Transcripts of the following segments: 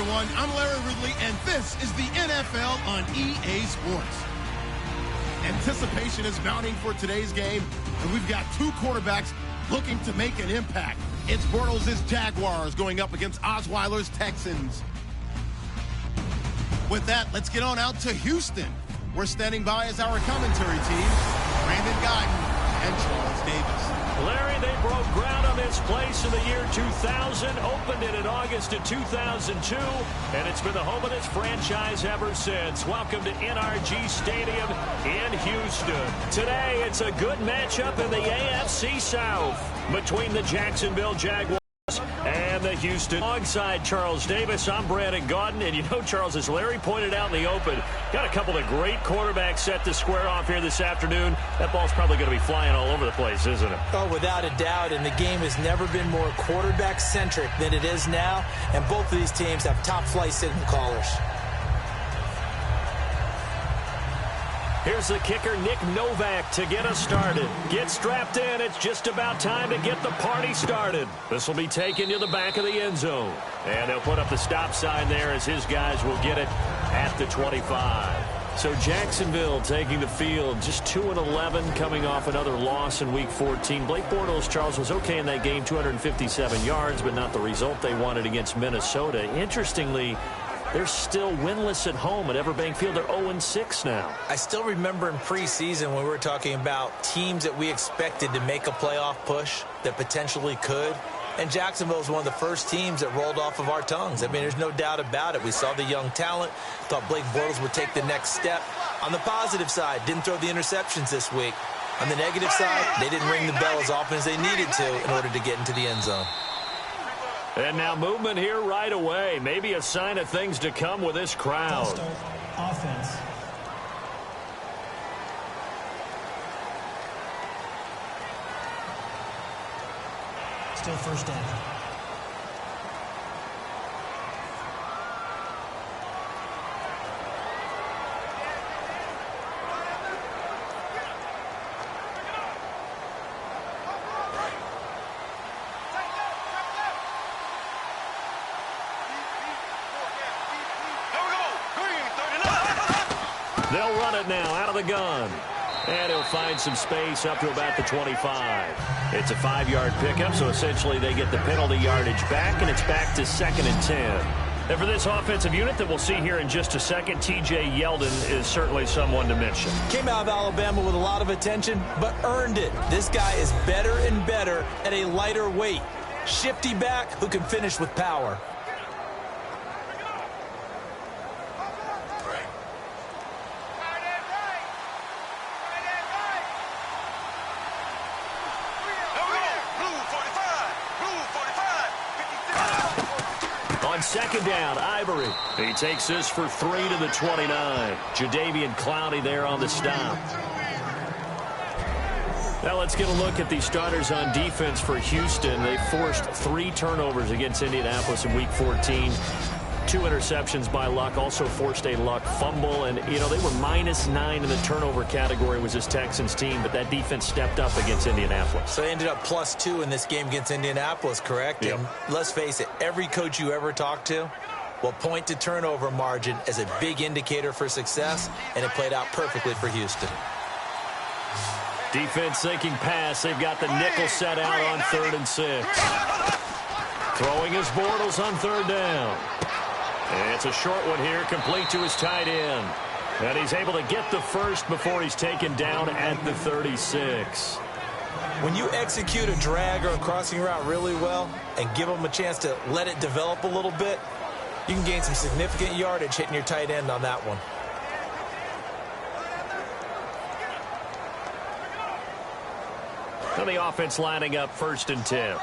everyone. I'm Larry Ridley, and this is the NFL on EA Sports. Anticipation is mounting for today's game, and we've got two quarterbacks looking to make an impact. It's Bortles' Jaguars going up against Osweiler's Texans. With that, let's get on out to Houston. We're standing by as our commentary team, Brandon Guyton and Charles Davis. Larry, they broke ground on this place in the year 2000, opened it in August of 2002, and it's been the home of this franchise ever since. Welcome to NRG Stadium in Houston. Today, it's a good matchup in the AFC South between the Jacksonville Jaguars and the Houston. Alongside Charles Davis, I'm Brandon Guyton, and you know, Charles, as Larry pointed out in the open, got a couple of great quarterbacks set to square off here this afternoon. That ball's probably going to be flying all over the place, isn't it? Oh, without a doubt, and the game has never been more quarterback-centric than it is now, and both of these teams have top-flight signal callers. Here's the kicker, Nick Novak, to get us started. Get strapped in. It's just about time to get the party started. This will be taken to the back of the end zone. And they'll put up the stop sign there as his guys will get it at the 25. So Jacksonville taking the field, just 2-11, coming off another loss in Week 14. Blake Bortles, Charles, was okay in that game, 257 yards, but not the result they wanted against Minnesota. Interestingly, they're still winless at home at Everbank Field. They're 0-6 now. I still remember in preseason when we were talking about teams that we expected to make a playoff push that potentially could. And Jacksonville was one of the first teams that rolled off of our tongues. I mean, there's no doubt about it. We saw the young talent, thought Blake Bortles would take the next step. On the positive side, didn't throw the interceptions this week. On the negative side, they didn't ring the bell as often as they needed to in order to get into the end zone. And now movement here right away. Maybe a sign of things to come with this crowd. Offense. Still first down. They'll run it now out of the gun. And he'll find some space up to about the 25. It's a 5-yard pickup, so essentially they get the penalty yardage back, and it's back to 2nd and 10. And for this offensive unit that we'll see here in just a second, T.J. Yeldon is certainly someone to mention. Came out of Alabama with a lot of attention, but earned it. This guy is better and better at a lighter weight. Shifty back who can finish with power. Second down, Ivory. He takes this for 3 to the 29. Jadeveon Clowney there on the stop. Now let's get a look at the starters on defense for Houston. They forced 3 turnovers against Indianapolis in Week 14. 2 interceptions by Luck, also forced a Luck fumble. And, you know, they were -9 in the turnover category was this Texans team, but that defense stepped up against Indianapolis. So they ended up +2 in this game against Indianapolis, correct? Yep. And let's face it, every coach you ever talk to will point to turnover margin as a big indicator for success, and it played out perfectly for Houston. Defense thinking pass. They've got the nickel set out on 3rd and 6. Throwing his Bortles on 3rd down. And it's a short one here, complete to his tight end. And he's able to get the first before he's taken down at the 36. When you execute a drag or a crossing route really well and give them a chance to let it develop a little bit, you can gain some significant yardage hitting your tight end on that one. And the offense lining up 1st and 10.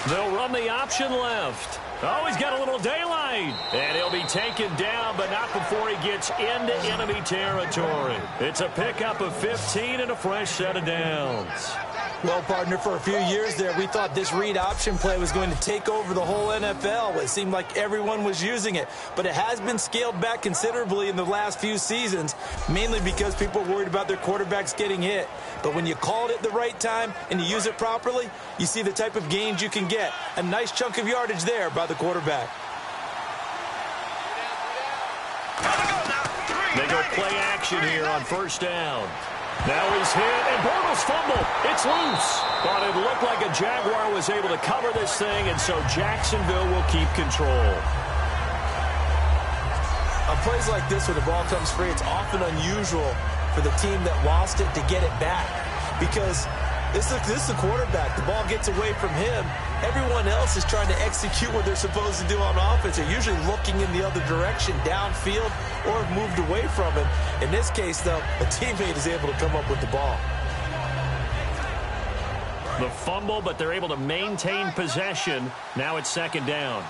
They'll run the option left. Oh, he's got a little daylight. And he'll be taken down, but not before he gets into enemy territory. It's a pickup of 15 and a fresh set of downs. Well, partner, for a few years there, we thought this read option play was going to take over the whole NFL. It seemed like everyone was using it, but it has been scaled back considerably in the last few seasons, mainly because people are worried about their quarterbacks getting hit. But when you call it at the right time and you use it properly, you see the type of gains you can get. A nice chunk of yardage there by the quarterback. They go play action here on first down. Now he's hit, and Bortles fumble. It's loose. But it looked like a Jaguar was able to cover this thing, and so Jacksonville will keep control. On plays like this, when the ball comes free, it's often unusual for the team that lost it to get it back. Because this is the quarterback. The ball gets away from him. Everyone else is trying to execute what they're supposed to do on offense. They're usually looking in the other direction, downfield, or have moved away from him. In this case, though, a teammate is able to come up with the ball. The fumble, but they're able to maintain possession. Now it's second down.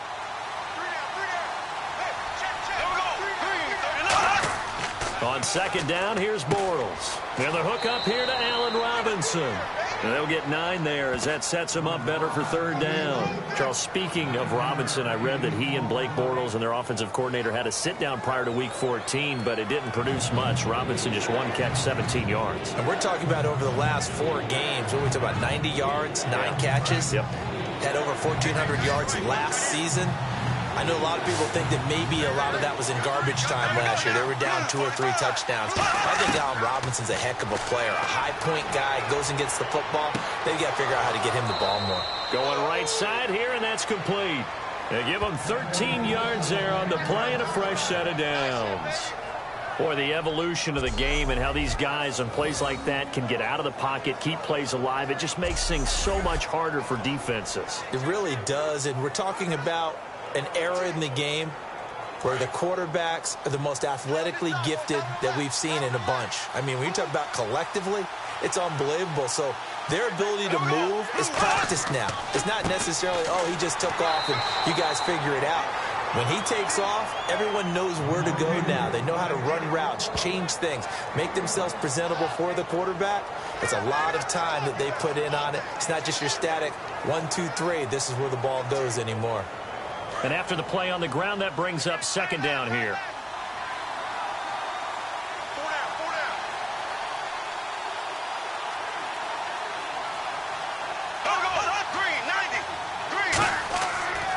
On second down, here's Bortles. And the hook up here to Allen Robinson. And they'll get 9 there as that sets them up better for third down. Charles, speaking of Robinson, I read that he and Blake Bortles and their offensive coordinator had a sit-down prior to Week 14, but it didn't produce much. Robinson just 1 catch, 17 yards. And we're talking about over the last 4 games. What we talk about, 90 yards, 9 catches. Yep. Had over 1,400 yards last season. I know a lot of people think that maybe a lot of that was in garbage time last year. They were down 2 or 3 touchdowns. I think Allen Robinson's a heck of a player. A high-point guy, goes and gets the football. They've got to figure out how to get him the ball more. Going right side here, and that's complete. They give him 13 yards there on the play and a fresh set of downs. Boy, the evolution of the game and how these guys on plays like that can get out of the pocket, keep plays alive, it just makes things so much harder for defenses. It really does, and we're talking about an era in the game where the quarterbacks are the most athletically gifted that we've seen in a bunch. I mean, when you talk about collectively, it's unbelievable. So their ability to move is practiced now. It's not necessarily, oh, he just took off and you guys figure it out. When he takes off, everyone knows where to go now. They know how to run routes, change things, make themselves presentable for the quarterback. It's a lot of time that they put in on it. It's not just your static 1, 2, 3. This is where the ball goes anymore. And after the play on the ground, that brings up second down here.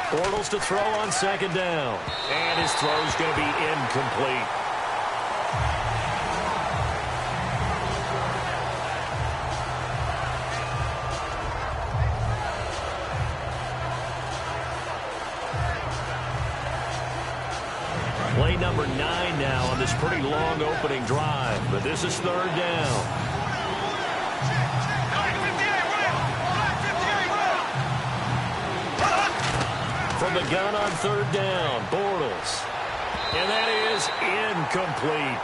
Bortles to throw on second down. And his throw's going to be incomplete. Play number 9 now on this pretty long opening drive. But this is third down. From the gun on third down, Bortles. And that is incomplete.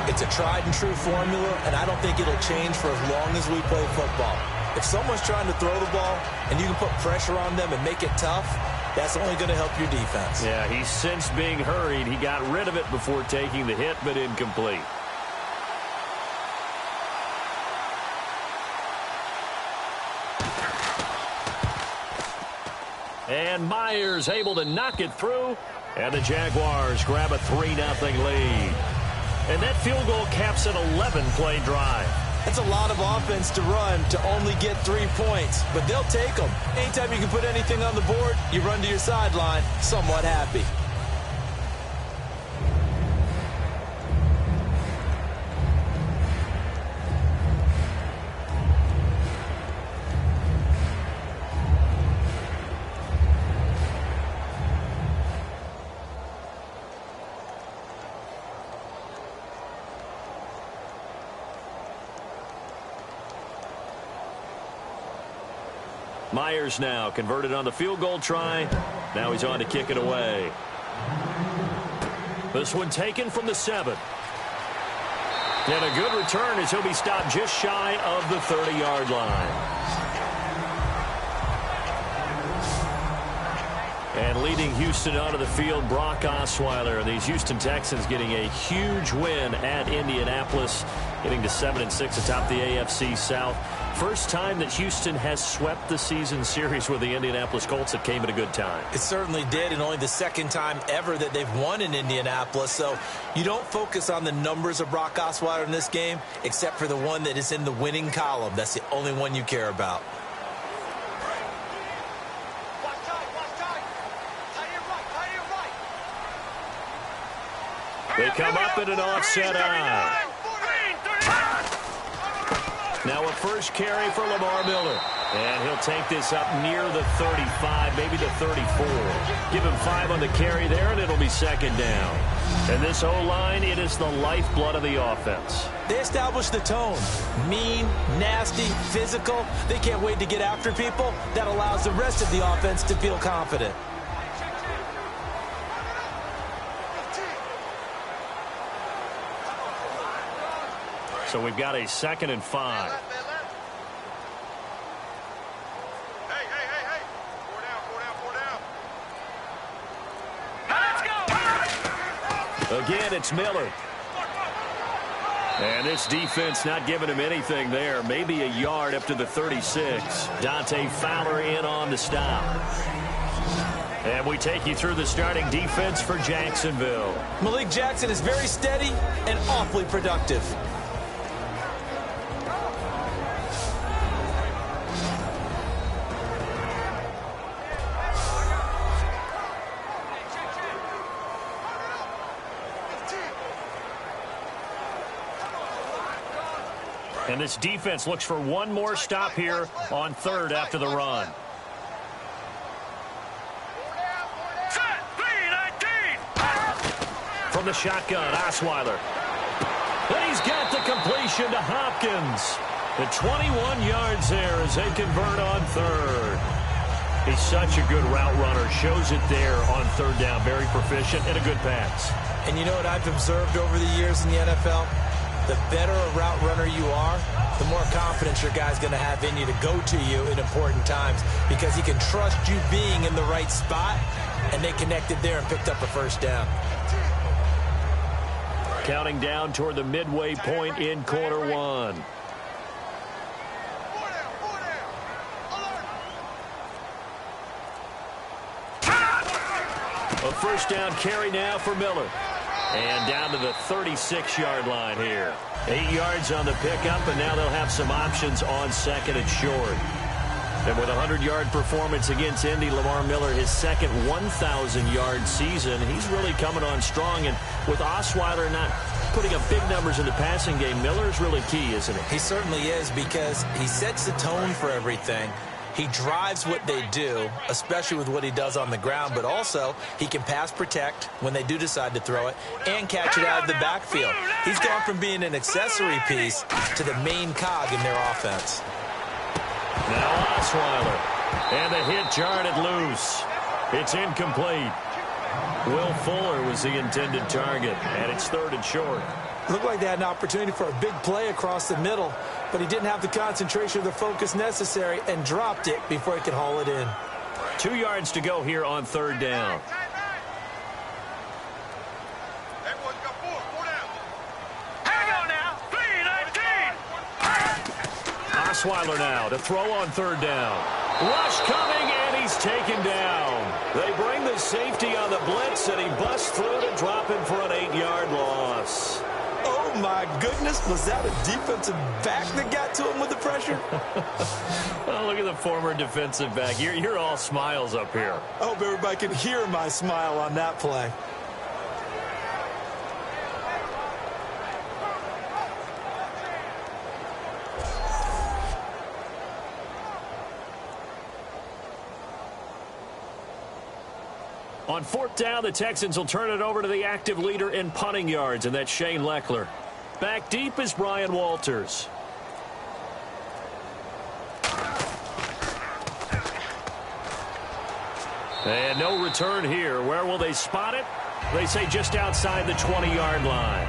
It's a tried and true formula, and I don't think it'll change for as long as we play football. If someone's trying to throw the ball and you can put pressure on them and make it tough, that's only going to help your defense. Yeah, he's since being hurried. He got rid of it before taking the hit, but incomplete. And Myers able to knock it through, and the Jaguars grab a 3-0 lead. And that field goal caps an 11-play drive. That's a lot of offense to run to only get 3 points, but they'll take them. Anytime you can put anything on the board, you run to your sideline somewhat happy. Myers now converted on the field goal try. Now he's on to kick it away. This one taken from the 7. And a good return as he'll be stopped just shy of the 30-yard line. And leading Houston onto the field, Brock Osweiler. These Houston Texans getting a huge win at Indianapolis, getting to 7-6 atop the AFC South. First time that Houston has swept the season series with the Indianapolis Colts. It came at a good time. It certainly did, and only the second time ever that they've won in Indianapolis. So you don't focus on the numbers of Brock Osweiler in this game, except for the one that is in the winning column. That's the only one you care about. They come up in an offset eye. Now a first carry for Lamar Miller. And he'll take this up near the 35, maybe the 34. Give him 5 on the carry there, and it'll be second down. And this O-line, it is the lifeblood of the offense. They established the tone. Mean, nasty, physical. They can't wait to get after people. That allows the rest of the offense to feel confident. So we've got a 2nd and 5. Again, it's Miller. And this defense not giving him anything there. Maybe a yard up to the 36. Dante Fowler in on the stop. And we take you through the starting defense for Jacksonville. Malik Jackson is very steady and awfully productive. And this defense looks for one more stop here on 3rd after the run. From the shotgun, Osweiler. And he's got the completion to Hopkins. The 21 yards there as they convert on 3rd. He's such a good route runner. Shows it there on 3rd down. Very proficient and a good pass. And you know what I've observed over the years in the NFL? The better a route runner you are, the more confidence your guy's going to have in you to go to you in important times, because he can trust you being in the right spot, and they connected there and picked up a first down. Counting down toward the midway point in quarter 1. A first down carry now for Miller. And down to the 36-yard line here. 8 yards on the pickup, and now they'll have some options on 2nd and short. And with a 100-yard performance against Indy, Lamar Miller, his second 1,000-yard season, he's really coming on strong. And with Osweiler not putting up big numbers in the passing game, Miller's really key, isn't he? He certainly is, because he sets the tone for everything. He drives what they do, especially with what he does on the ground, but also he can pass protect when they do decide to throw it and catch it out of the backfield. He's gone from being an accessory piece to the main cog in their offense. Now Osweiler, and the hit jarred it loose. It's incomplete. Will Fuller was the intended target, and it's 3rd and short. Looked like they had an opportunity for a big play across the middle, but he didn't have the concentration or the focus necessary and dropped it before he could haul it in. 2 yards to go here on 3rd down. Osweiler now to throw on 3rd down. Rush coming, and he's taken down. They bring the safety on the blitz, and he busts through to drop him for an 8-yard loss. Oh, my goodness. Was that a defensive back that got to him with the pressure? Oh, look at the former defensive back. You're all smiles up here. I hope everybody can hear my smile on that play. On 4th down, the Texans will turn it over to the active leader in punting yards, and that's Shane Lechler. Back deep is Brian Walters. And no return here. Where will they spot it? They say just outside the 20-yard line.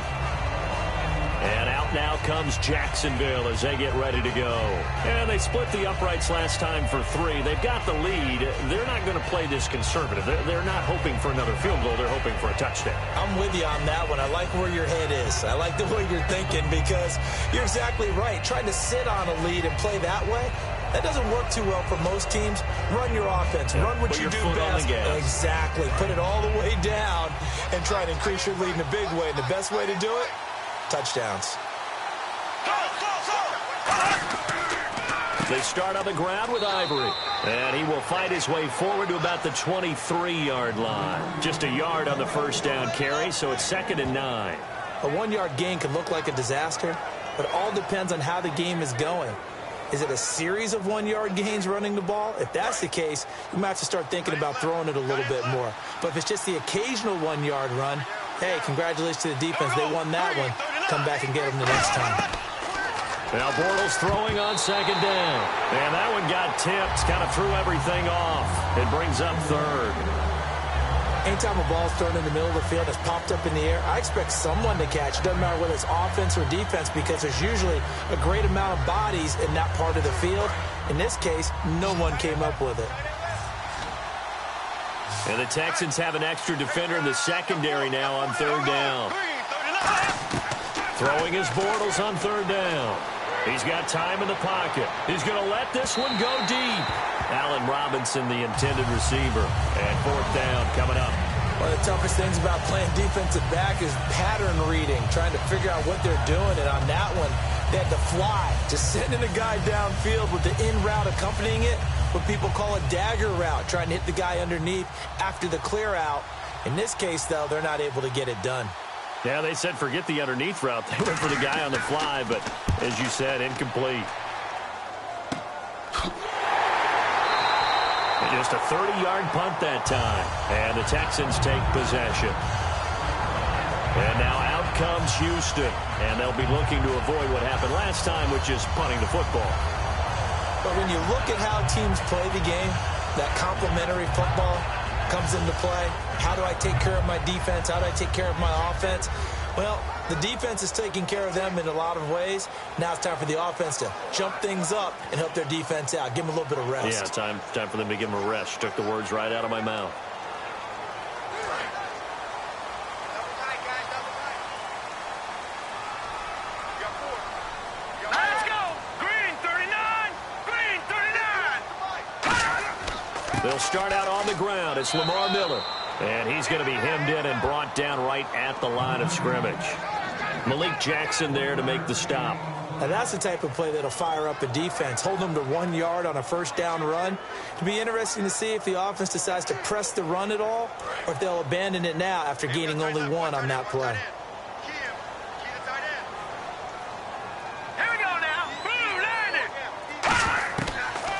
And out now comes Jacksonville as they get ready to go. And they split the uprights last time for 3. They've got the lead. They're not going to play this conservative. They're not hoping for another field goal. They're hoping for a touchdown. I'm with you on that one. I like where your head is. I like the way you're thinking because you're exactly right. Trying to sit on a lead and play that way, that doesn't work too well for most teams. Run your offense. Run what you do best. Exactly. Put it all the way down and try to increase your lead in a big way. And the best way to do it, touchdowns. They start on the ground with Ivory. And he will fight his way forward to about the 23-yard line. Just a yard on the first down carry, so it's 2nd and 9. A 1-yard gain can look like a disaster, but it all depends on how the game is going. Is it a series of 1-yard gains running the ball? If that's the case, you might have to start thinking about throwing it a little bit more. But if it's just the occasional 1-yard run, hey, congratulations to the defense. They won that one. Come back and get them the next time. Now Bortles throwing on 2nd down. And that one got tipped, kind of threw everything off. It brings up 3rd. Anytime a ball's thrown in the middle of the field, it's popped up in the air, I expect someone to catch. It doesn't matter whether it's offense or defense because there's usually a great amount of bodies in that part of the field. In this case, no one came up with it. And the Texans have an extra defender in the secondary now on 3rd down. Throwing his Bortles on 3rd down. He's got time in the pocket. He's going to let this one go deep. Allen Robinson, the intended receiver. And 4th down coming up. One of the toughest things about playing defensive back is pattern reading, trying to figure out what they're doing. And on that one, they had to fly, just sending a guy downfield with the in route accompanying it, what people call a dagger route, trying to hit the guy underneath after the clear out. In this case, though, they're not able to get it done. Yeah, they said forget the underneath route. They went for the guy on the fly, but as you said, incomplete. Just a 30-yard punt that time. And the Texans take possession. And now out comes Houston. And they'll be looking to avoid what happened last time, which is punting the football. But when you look at how teams play the game, that complementary football comes into play. How do I take care of my defense? How do I take care of my offense? Well, the defense is taking care of them in a lot of ways. Now it's time for the offense to jump things up and help their defense out. Give them a little bit of rest. Yeah, time for them to give them a rest. Took the words right out of my mouth. They'll start out on the ground. It's Lamar Miller. And he's going to be hemmed in and brought down right at the line of scrimmage. Malik Jackson there to make the stop. Now that's the type of play that'll fire up a defense. Hold them to 1 yard on a 1st down run. It'll be interesting to see if the offense decides to press the run at all or if they'll abandon it now after gaining only 1 on that play.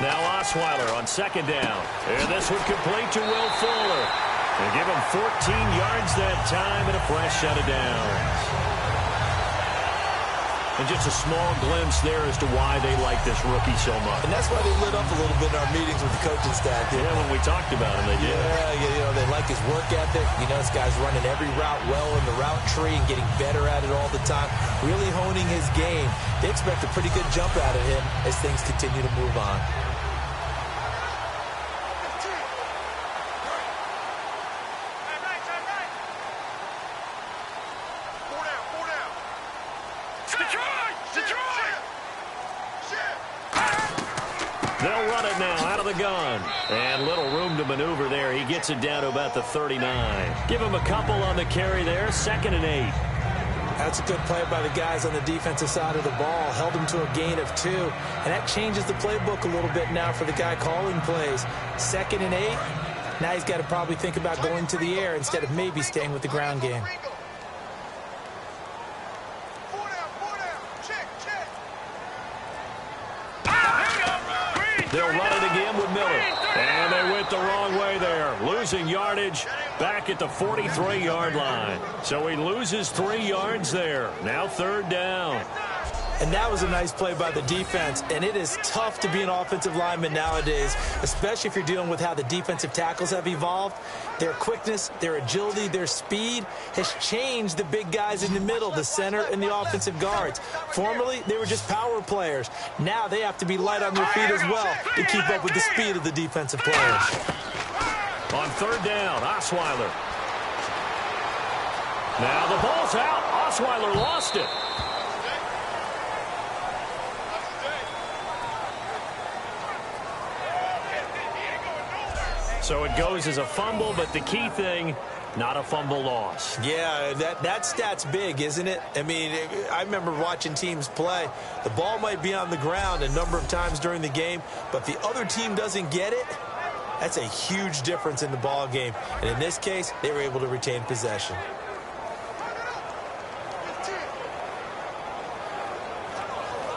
Now Osweiler on 2nd down. And this one complete to Will Fuller. And give him 14 yards that time and a fresh set of downs. And just a small glimpse there as to why they like this rookie so much. And that's why they lit up a little bit in our meetings with the coaching staff. Yeah, when we talked about him, they did. Yeah, they like his work ethic. You know, this guy's running every route well in the route tree and getting better at it all the time. Really honing his game. They expect a pretty good jump out of him as things continue to move on. They'll run it now out of the gun. And little room to maneuver there. He gets it down to about the 39. Give him a couple on the carry there. 2nd and 8. That's a good play by the guys on the defensive side of the ball. Held him to a gain of 2. And that changes the playbook a little bit now for the guy calling plays. 2nd and 8. Now he's got to probably think about going to the air instead of maybe staying with the ground game. They'll run it again with Miller. And they went the wrong way there. Losing yardage back at the 43-yard line. So he loses 3 yards there. Now 3rd down. And that was a nice play by the defense. And it is tough to be an offensive lineman nowadays, especially if you're dealing with how the defensive tackles have evolved. Their quickness, their agility, their speed has changed the big guys in the middle, the center, and the offensive guards. Formerly, they were just power players. Now they have to be light on their feet as well to keep up with the speed of the defensive players. On third down, Osweiler. Now the ball's out. Osweiler lost it. So it goes as a fumble, but the key thing, not a fumble loss. Yeah, that stat's big, isn't it? I mean, I remember watching teams play. The ball might be on the ground a number of times during the game, but if the other team doesn't get it, that's a huge difference in the ball game. And in this case, they were able to retain possession.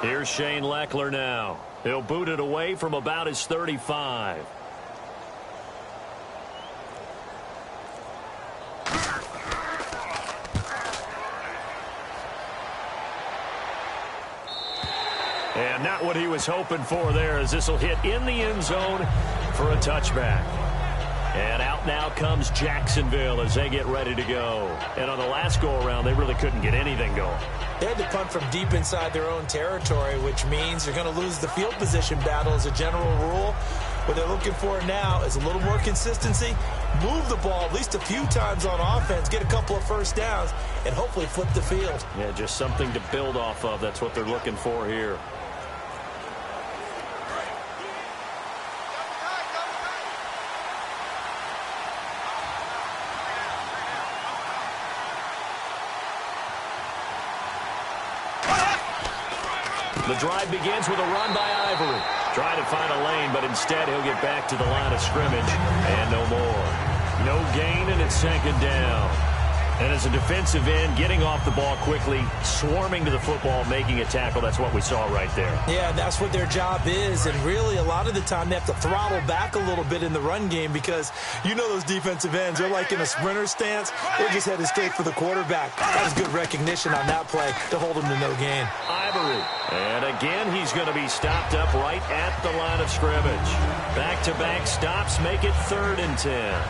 Here's Shane Leckler now. He'll boot it away from about his 35. And not what he was hoping for there, as this will hit in the end zone for a touchback. And out now comes Jacksonville as they get ready to go. And on the last go-around, they really couldn't get anything going. They had to punt from deep inside their own territory, which means they're going to lose the field position battle as a general rule. What they're looking for now is a little more consistency, move the ball at least a few times on offense, get a couple of first downs, and hopefully flip the field. Yeah, just something to build off of. That's what they're looking for here. The drive begins with a run by Ivory. Trying to find a lane, but instead he'll get back to the line of scrimmage. And no more. No gain, and it's second down. And as a defensive end, getting off the ball quickly, swarming to the football, making a tackle, that's what we saw right there. Yeah, that's what their job is. And really, a lot of the time, they have to throttle back a little bit in the run game because you know those defensive ends, they're like in a sprinter stance. They're just headed straight for the quarterback. That was good recognition on that play to hold him to no gain. Ivory. And again, he's going to be stopped up right at the line of scrimmage. Back-to-back stops make it 3rd and 10.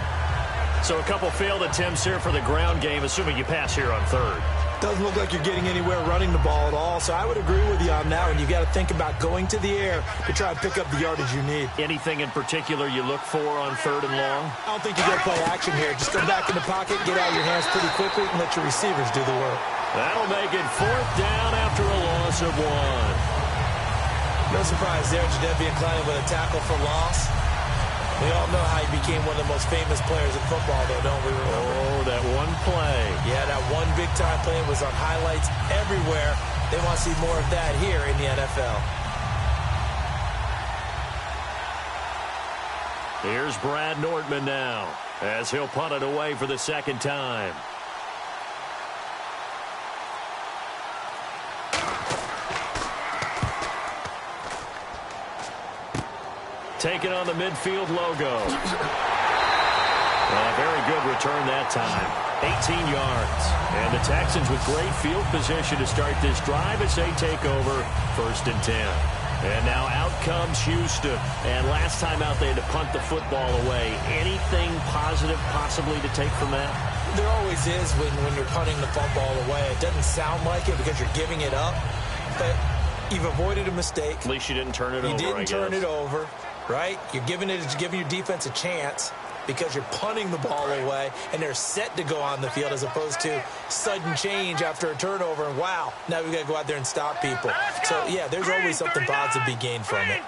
So a couple failed attempts here for the ground game, assuming you pass here on third. Doesn't look like you're getting anywhere running the ball at all, so I would agree with you on that one. You've got to think about going to the air to try and pick up the yardage you need. Anything in particular you look for on 3rd and long? I don't think you got to play action here. Just go back in the pocket, get out of your hands pretty quickly, and let your receivers do the work. That'll make it 4th down after a loss of 1. No surprise there, Jadeveon Clowney with a tackle for loss. We all know how he became one of the most famous players in football, though, don't we remember? Oh, that one play. Yeah, that one big-time play was on highlights everywhere. They want to see more of that here in the NFL. Here's Brad Nordman now, as he'll punt it away for the 2nd time. Taking on the midfield logo. Very good return that time. 18 yards. And the Texans with great field position to start this drive as they take over 1st and 10. And now out comes Houston. And last time out they had to punt the football away. Anything positive possibly to take from that? There always is when you're punting the football away. It doesn't sound like it because you're giving it up. But you've avoided a mistake. At least you didn't turn it over, You didn't turn it over. Right? You're giving your defense a chance because you're punting the ball away, and they're set to go on the field as opposed to sudden change after a turnover, and wow, now we've got to go out there and stop people. So, yeah, there's always something positive to be gained from it.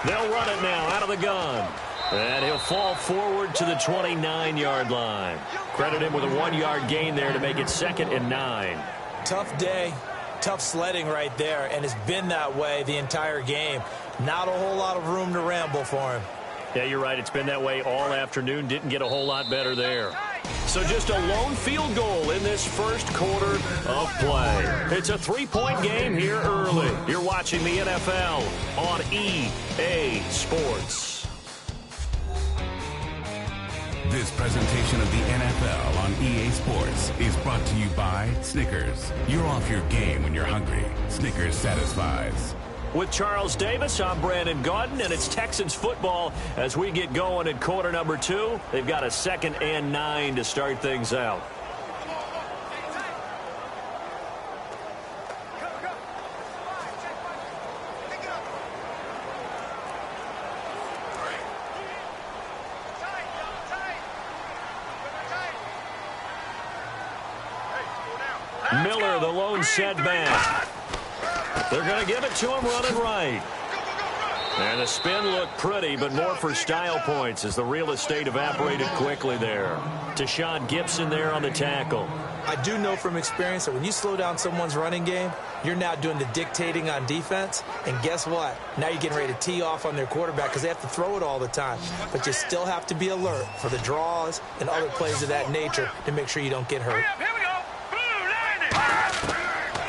They'll run it now out of the gun. And he'll fall forward to the 29-yard line. Credit him with a 1-yard gain there to make it 2nd and 9. Tough day. Tough sledding right there, and it's been that way the entire game. Not a whole lot of room to ramble for him. Yeah, you're right. It's been that way all afternoon. Didn't get a whole lot better there. So just a lone field goal in this first quarter of play. It's a 3-point game here early. You're watching the NFL on EA Sports. This presentation of the NFL on on EA Sports is brought to you by Snickers. You're off your game when you're hungry. Snickers satisfies. With Charles Davis, I'm Brandon Gaudin, and it's Texans football as we get going in quarter number 2. They've got a 2nd and 9 to start things out. Miller, the lone setback. They're going to give it to him running right. And the spin looked pretty, but more for style points as the real estate evaporated quickly there. Tashawn Gibson there on the tackle. I do know from experience that when you slow down someone's running game, you're now doing the dictating on defense. And guess what? Now you're getting ready to tee off on their quarterback because they have to throw it all the time. But you still have to be alert for the draws and other plays of that nature to make sure you don't get hurt.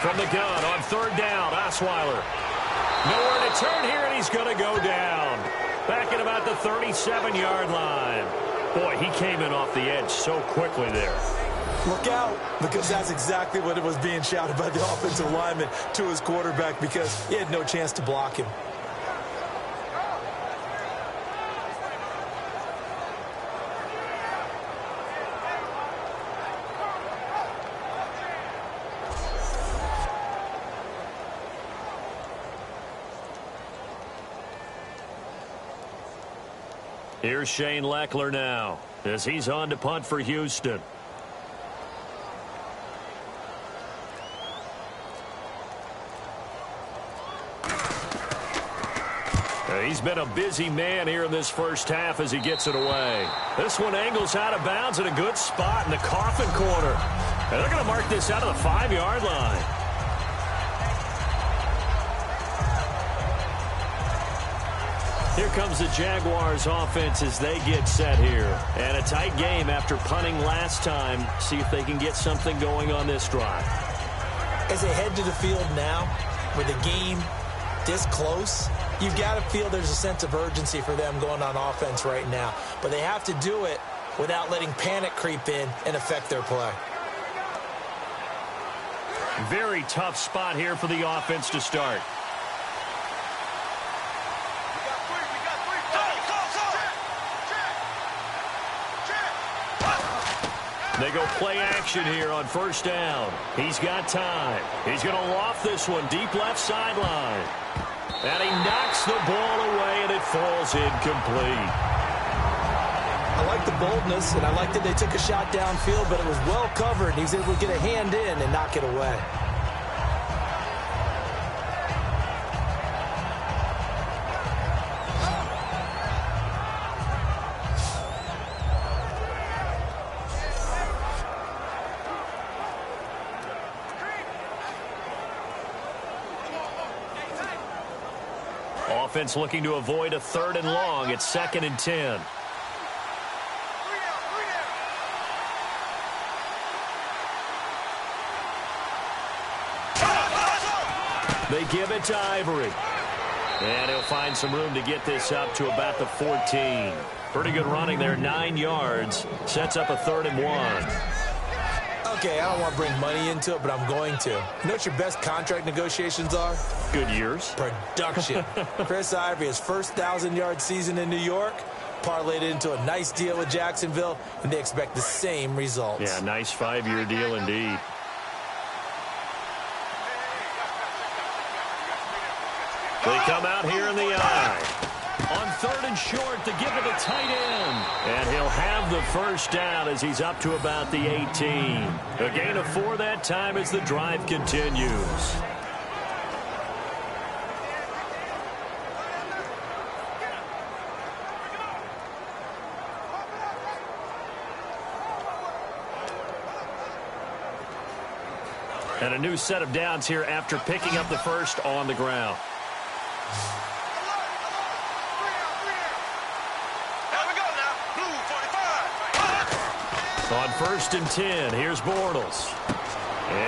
From the gun on 3rd down, Osweiler. Nowhere to turn here, and he's going to go down. Back at about the 37-yard line. Boy, he came in off the edge so quickly there. Look out, because that's exactly what it was being shouted by the offensive lineman to his quarterback because he had no chance to block him. Here's Shane Leckler now as he's on to punt for Houston. He's been a busy man here in this first half as he gets it away. This one angles out of bounds at a good spot in the coffin corner. And they're going to mark this out of the 5-yard line. Here comes the Jaguars offense as they get set here. And a tight game after punting last time. See if they can get something going on this drive. As they head to the field now, with the game this close, you've got to feel there's a sense of urgency for them going on offense right now. But they have to do it without letting panic creep in and affect their play. Very tough spot here for the offense to start. They go play action here on 1st down. He's got time. He's going to loft this one deep left sideline. And he knocks the ball away, and it falls incomplete. I like the boldness, and I like that they took a shot downfield, but it was well covered. He was able to get a hand in and knock it away. Offense looking to avoid a 3rd and long. It's 2nd and 10. They give it to Ivory. And he'll find some room to get this up to about the 14. Pretty good running there, 9 yards. Sets up a 3rd and 1. Okay, I don't want to bring money into it, but I'm going to. You know what your best contract negotiations are? Good years. Production. Chris Ivory, his first 1,000-yard season in New York, parlayed it into a nice deal with Jacksonville, and they expect the same results. Yeah, nice 5-year deal indeed. They come out here in the eye. On 3rd and short to give it a tight end. And he'll have the 1st down as he's up to about the 18. A gain of 4 that time as the drive continues. And a new set of downs here after picking up the 1st on the ground. On 1st and 10, here's Bortles.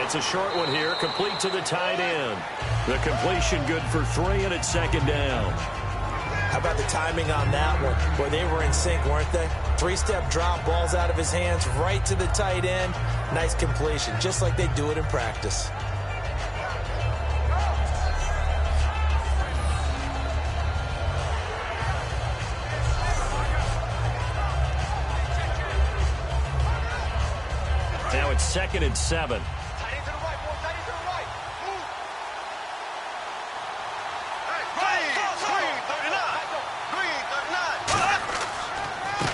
It's a short one here, complete to the tight end. The completion good for 3, and it's 2nd down. How about the timing on that one, where they were in sync, weren't they? Three-step drop, ball's out of his hands, right to the tight end. Nice completion, just like they do it in practice. Now it's 2nd and 7.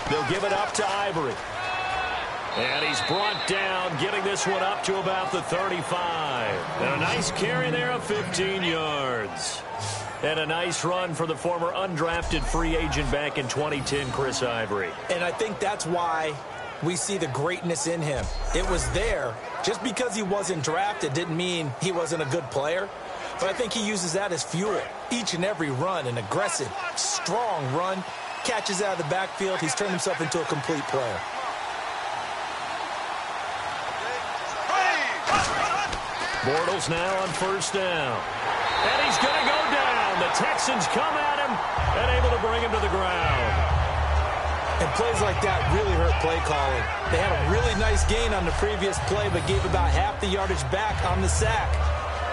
They'll give it up to Ivory. And he's brought down, getting this one up to about the 35. And a nice carry there of 15 yards. And a nice run for the former undrafted free agent back in 2010, Chris Ivory. And I think that's why we see the greatness in him. It was there. Just because he wasn't drafted didn't mean he wasn't a good player. But I think he uses that as fuel. Each and every run, an aggressive, strong run, catches out of the backfield. He's turned himself into a complete player. Bortles now on 1st down. And he's going to go down. The Texans come at him and able to bring him to the ground. And plays like that really hurt play calling. They had a really nice gain on the previous play, but gave about half the yardage back on the sack.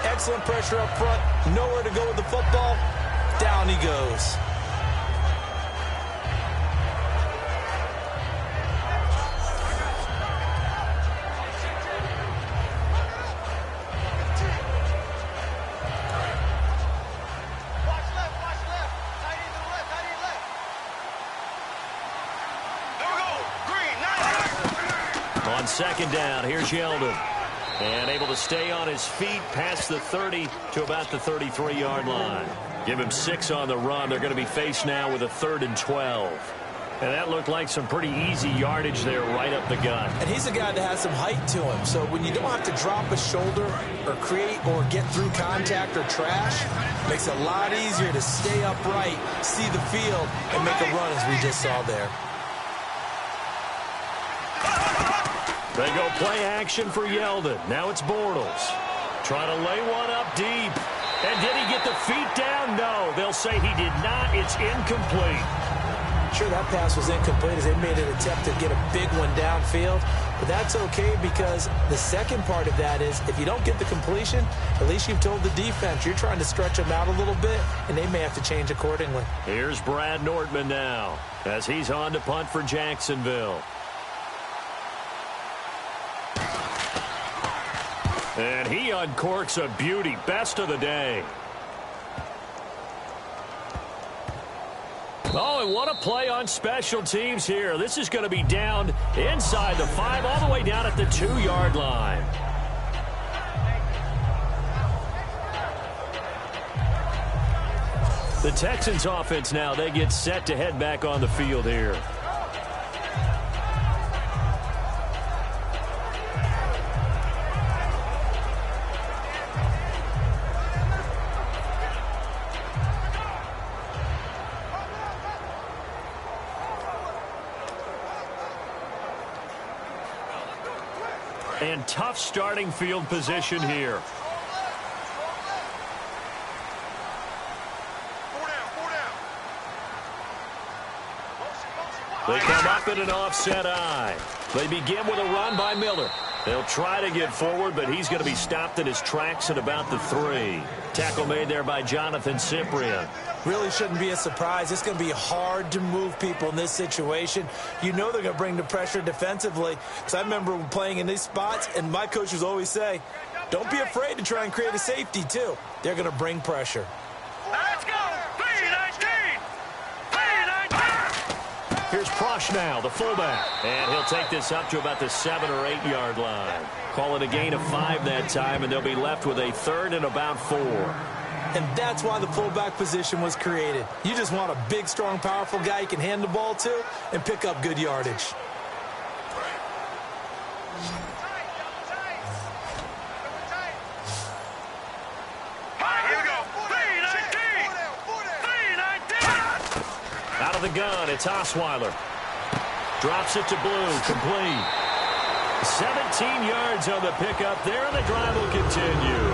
Excellent pressure up front. Nowhere to go with the football. Down he goes. On 2nd down, here's Yeldon. And able to stay on his feet past the 30 to about the 33-yard line. Give him 6 on the run. They're going to be faced now with a 3rd and 12. And that looked like some pretty easy yardage there right up the gut. And he's a guy that has some height to him. So when you don't have to drop a shoulder or create or get through contact or trash, makes it a lot easier to stay upright, see the field, and make a run as we just saw there. They go play action for Yeldon. Now it's Bortles. Trying to lay one up deep. And did he get the feet down? No. They'll say he did not. It's incomplete. Sure, that pass was incomplete as they made an attempt to get a big one downfield. But that's okay because the second part of that is if you don't get the completion, at least you've told the defense you're trying to stretch them out a little bit, and they may have to change accordingly. Here's Brad Nordman now as he's on to punt for Jacksonville. And he uncorks a beauty. Best of the day. Oh, and what a play on special teams here. This is going to be down inside the 5, all the way down at the 2-yard line. The Texans offense now, they get set to head back on the field here. And tough starting field position here. They come up in an offset eye. They begin with a run by Miller. They'll try to get forward, but he's going to be stopped in his tracks at about the 3. Tackle made there by Jonathan Cyprien. Really shouldn't be a surprise. It's going to be hard to move people in this situation. You know they're going to bring the pressure defensively. Because I remember playing in these spots, and my coaches always say, don't be afraid to try and create a safety, too. They're going to bring pressure. Let's go! Here's Prosh now, the fullback. And he'll take this up to about the 7 or 8 yard line. Call it a gain of 5 that time, and they'll be left with a 3rd and about 4. And that's why the fullback position was created. You just want a big, strong, powerful guy you can hand the ball to and pick up good yardage. Out of the gun, it's Osweiler. Drops it to Blue, complete. 17 yards on the pickup there, and the drive will continue.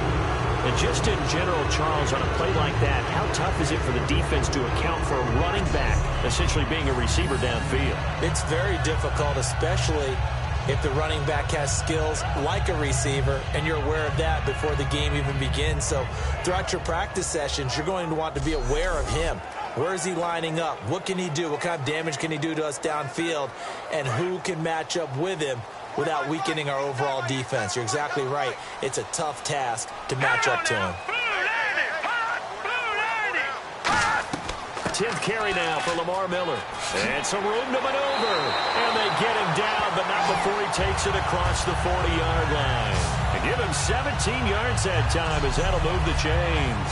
And just in general, Charles, on a play like that, how tough is it for the defense to account for a running back essentially being a receiver downfield? It's very difficult, especially if the running back has skills like a receiver, and you're aware of that before the game even begins. So throughout your practice sessions, you're going to want to be aware of him. Where is he lining up? What can he do? What kind of damage can he do to us downfield? And who can match up with him without weakening our overall defense? You're exactly right. It's a tough task to match up to him. 10th carry now for Lamar Miller. And some room to maneuver. And they get him down, but not before he takes it across the 40-yard line. And give him 17 yards that time as that'll move the chains.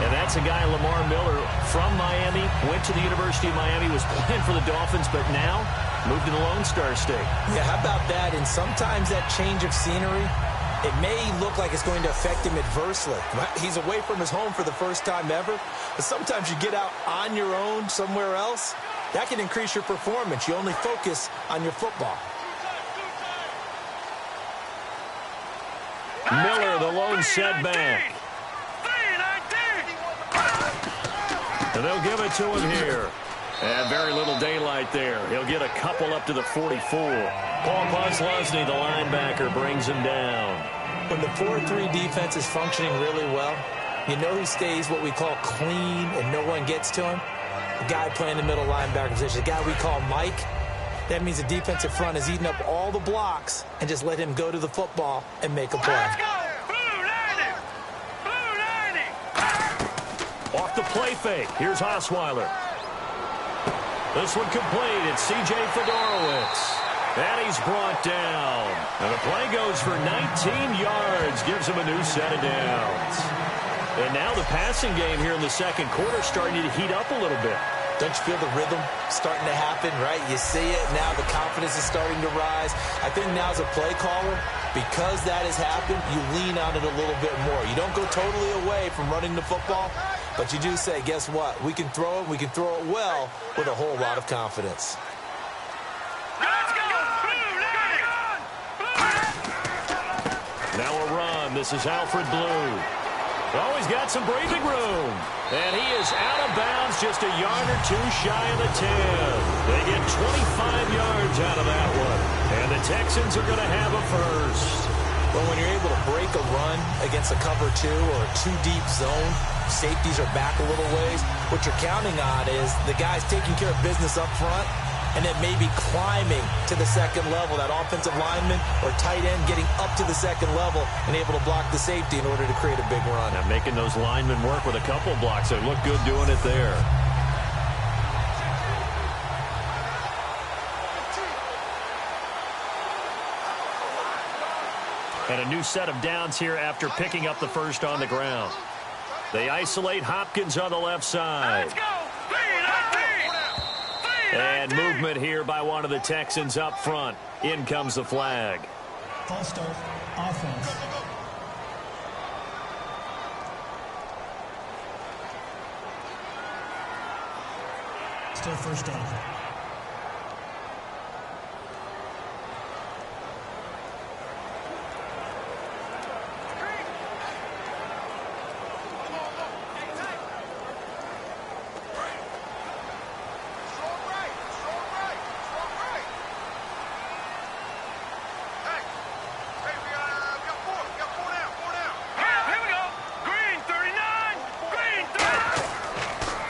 And that's a guy, Lamar Miller, from Miami, went to the University of Miami, was playing for the Dolphins, but now moved to the Lone Star State. Yeah, how about that? And sometimes that change of scenery, it may look like it's going to affect him adversely. He's away from his home for the first time ever. But sometimes you get out on your own somewhere else, that can increase your performance. You only focus on your football. Miller, the lone setback. And they'll give it to him here. And very little daylight there. He'll get a couple up to the 44. Paul Posluszny, the linebacker, brings him down. When the 4-3 defense is functioning really well, you know who stays what we call clean and no one gets to him? The guy playing the middle linebacker position, the guy we call Mike. That means the defensive front is eating up all the blocks and just let him go to the football and make a play. Off the play fake. Here's Osweiler. This one complete. It's C.J. Fedorowicz. And he's brought down. And the play goes for 19 yards. Gives him a new set of downs. And now the passing game here in the second quarter starting to heat up a little bit. Don't you feel the rhythm starting to happen, right? You see it. Now the confidence is starting to rise. I think now as a play caller, because that has happened, you lean on it a little bit more. You don't go totally away from running the football, but you do say, guess what? We can throw it. We can throw it well with a whole lot of confidence. Now a run. This is Alfred Blue. Oh, he's got some breathing room. And he is out of bounds just a yard or two shy of the 10. They get 25 yards out of that one. And the Texans are going to have a first. Well, when you're able to break a run against a cover 2 or a 2-deep zone, safeties are back a little ways. What you're counting on is the guys taking care of business up front and then maybe climbing to the second level, that offensive lineman or tight end getting up to the second level and able to block the safety in order to create a big run. Now making those linemen work with a couple blocks. They look good doing it there. And a new set of downs here after picking up the first on the ground. They isolate Hopkins on the left side. And movement here by one of the Texans up front. In comes the flag. False start, offense. Still first down.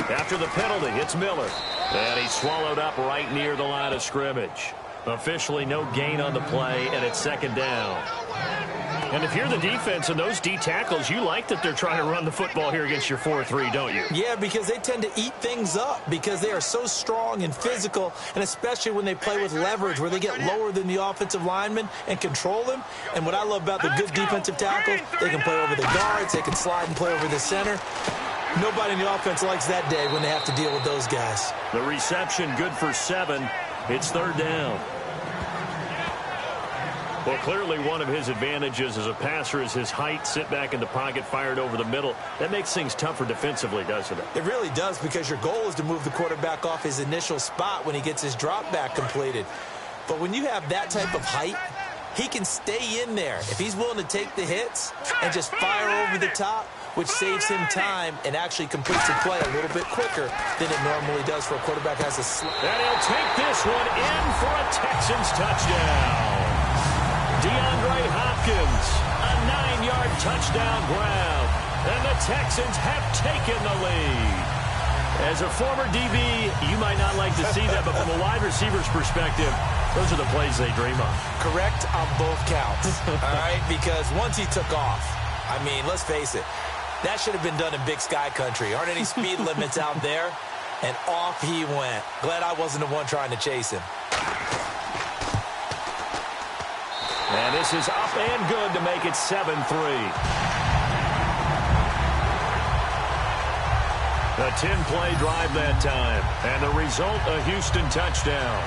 After the penalty, it's Miller. And he's swallowed up right near the line of scrimmage. Officially no gain on the play, and it's second down. And if you're the defense and those D tackles, you like that they're trying to run the football here against your 4-3, don't you? Yeah, because they tend to eat things up because they are so strong and physical, and especially when they play with leverage where they get lower than the offensive lineman and control them. And what I love about the good defensive tackles, they can play over the guards, they can slide and play over the center. Nobody in the offense likes that day when they have to deal with those guys. The reception good for 7. It's third down. Well, clearly one of his advantages as a passer is his height, sit back in the pocket, fired over the middle. That makes things tougher defensively, doesn't it? It really does, because your goal is to move the quarterback off his initial spot when he gets his drop back completed. But when you have that type of height he can stay in there. If he's willing to take the hits and just fire over the top, which saves him time and actually completes the play a little bit quicker than it normally does for a quarterback who has a And he'll take this one in for a Texans touchdown. DeAndre Hopkins, a 9-yard touchdown grab. And the Texans have taken the lead. As a former DB, you might not like to see that, but from a wide receiver's perspective, those are the plays they dream of. Correct on both counts, all right? Because once he took off, I mean, let's face it, that should have been done in Big Sky country. Aren't any speed limits out there? And off he went. Glad I wasn't the one trying to chase him. And this is up and good to make it 7-3. A 10-play drive that time. And the result, a Houston touchdown.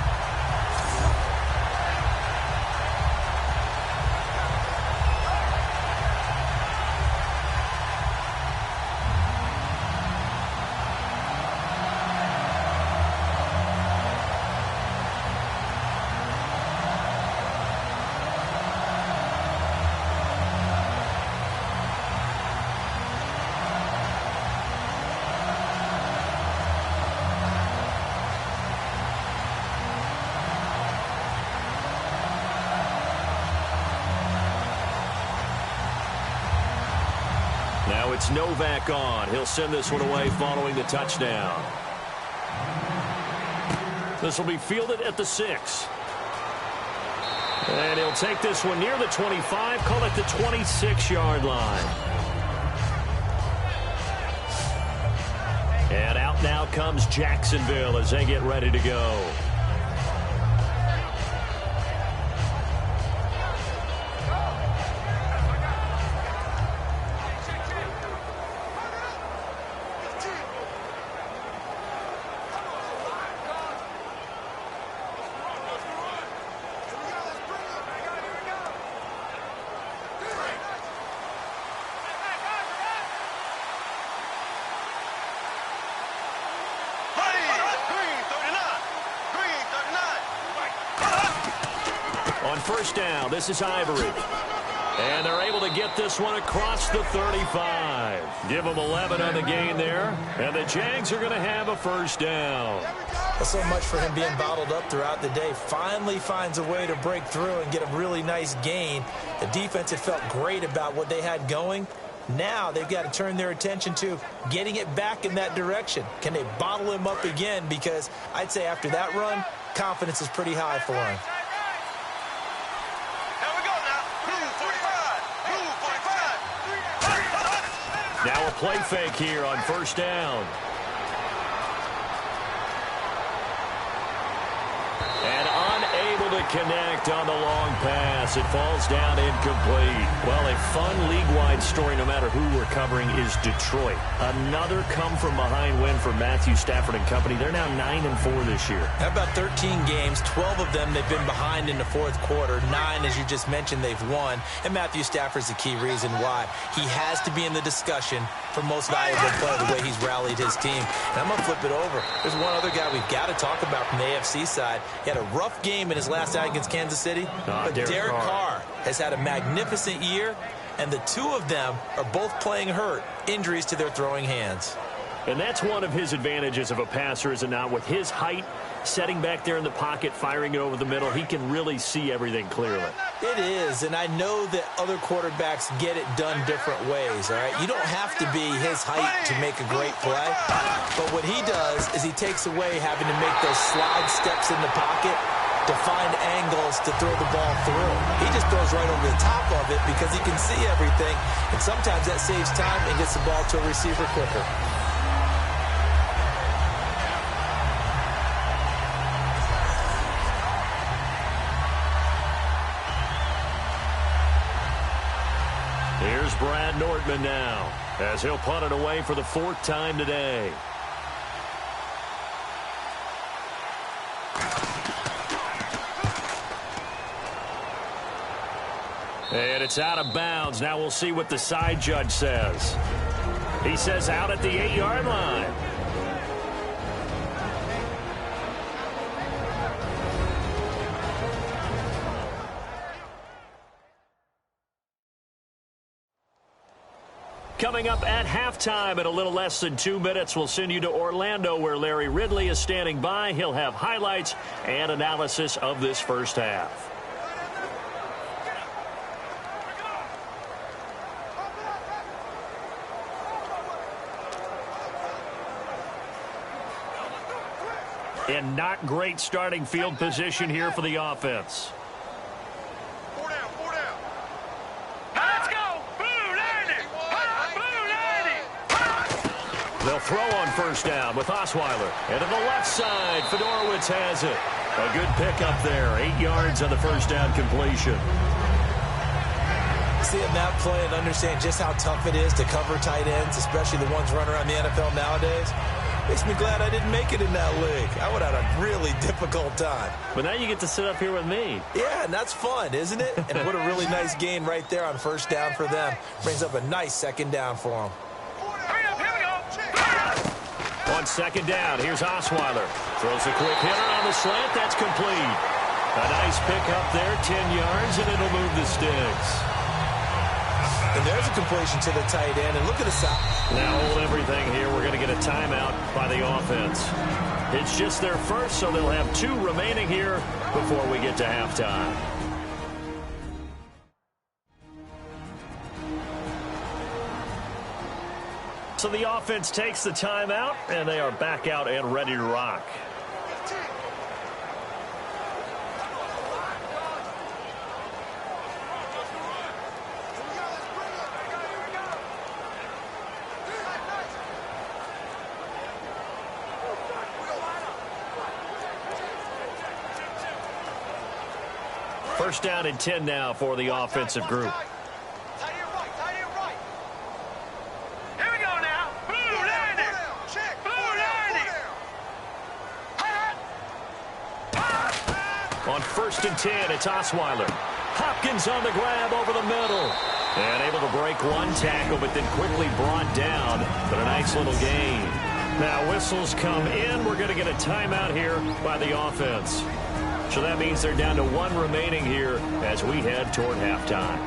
Now it's Novak on. He'll send this one away following the touchdown. This will be fielded at the 6. And he'll take this one near the 25, call it the 26-yard line. And out now comes Jacksonville as they get ready to go. First down, this is Ivory. And they're able to get this one across the 35. Give them 11 on the gain there. And the Jags are going to have a first down. Well, so much for him being bottled up throughout the day. Finally finds a way to break through and get a really nice gain. The defense had felt great about what they had going. Now they've got to turn their attention to getting it back in that direction. Can they bottle him up again? Because I'd say after that run, confidence is pretty high for him. Now a play fake here on first down. And unable to connect on the long pass. It falls down incomplete. Well, a fun league-wide story, no matter who we're covering, is Detroit. Another come-from-behind win for Matthew Stafford and company. They're now 9-4 this year. How about 13 games, 12 of them they've been behind in the fourth quarter. 9, as you just mentioned, they've won. And Matthew Stafford's the key reason why. He has to be in the discussion for most valuable player, the way he's rallied his team. And I'm going to flip it over. There's one other guy we've got to talk about from the AFC side. He had a rough game in his last out against Kansas City. But Derek Carr has had a magnificent year, and the two of them are both playing hurt. Injuries to their throwing hands. And that's one of his advantages of a passer, is it not? With his height, setting back there in the pocket, firing it over the middle, he can really see everything clearly. It is, and I know that other quarterbacks get it done different ways, all right? You don't have to be his height to make a great play, but what he does is he takes away having to make those slide steps in the pocket to find angles to throw the ball through. He just throws right over the top of it because he can see everything, and sometimes that saves time and gets the ball to a receiver quicker. Here's Brad Nordman now, as he'll punt it away for the 4th time today. And it's out of bounds. Now we'll see what the side judge says. He says out at the 8-yard line. Coming up at halftime in a little less than 2 minutes, we'll send you to Orlando where Larry Ridley is standing by. He'll have highlights and analysis of this first half. And not great starting field position here for the offense. They'll throw on first down with Osweiler. And to the left side, Fedorowicz has it. A good pickup there. 8 yards on the first down completion. Seeing that play and understand just how tough it is to cover tight ends, especially the ones running around the NFL nowadays, makes me glad I didn't make it in that league. I would have had a really difficult time. But now you get to sit up here with me. Yeah, and that's fun, isn't it? And what a really nice gain right there on first down for them. Brings up a nice second down for them. On second down, here's Osweiler. Throws a quick hitter on the slant. That's complete. A nice pickup there, 10 yards, and it'll move the sticks. And there's a completion to the tight end. And look at the side. Now hold everything here. We're going to get a timeout by the offense. It's just their first, so they'll have 2 remaining here before we get to halftime. So the offense takes the timeout, and they are back out and ready to rock. First down and 10 now for the offensive group. On first and 10, it's Osweiler. Hopkins on the grab over the middle. And able to break one tackle, but then quickly brought down. But a nice little gain. Now whistles come in. We're going to get a timeout here by the offense. So that means they're down to 1 remaining here as we head toward halftime.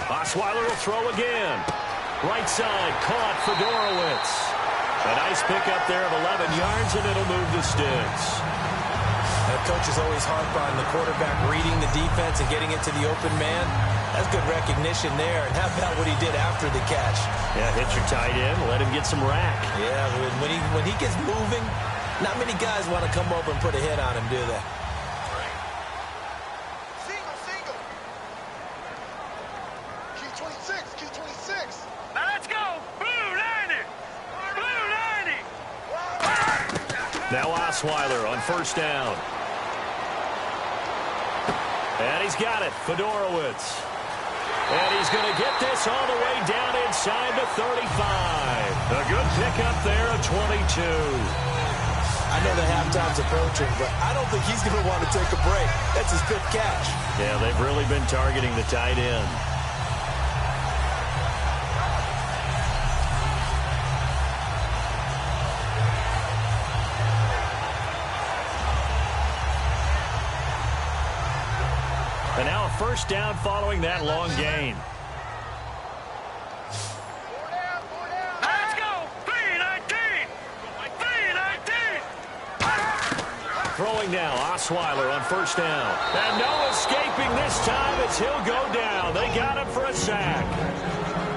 Osweiler will throw again. Right side, caught Fedorowicz. A nice pickup there of 11 yards, and it'll move the sticks. The coach is always harp on the quarterback reading the defense and getting into the open man. That's good recognition there. And how about what he did after the catch? Yeah, hit your tight end, let him get some rack. Yeah, when he gets moving, not many guys want to come over and put a hit on him, do they? Now Osweiler on first down. And he's got it, Fedorowicz. And he's going to get this all the way down inside the 35. A good pickup there at 22. I know the halftime's approaching, but I don't think he's going to want to take a break. That's his 5th catch. Yeah, they've really been targeting the tight end. And now a first down following that long gain. Let's go! 3-19! 3-19! Throwing now, Osweiler on first down. And no escaping this time as he'll go down. They got him for a sack.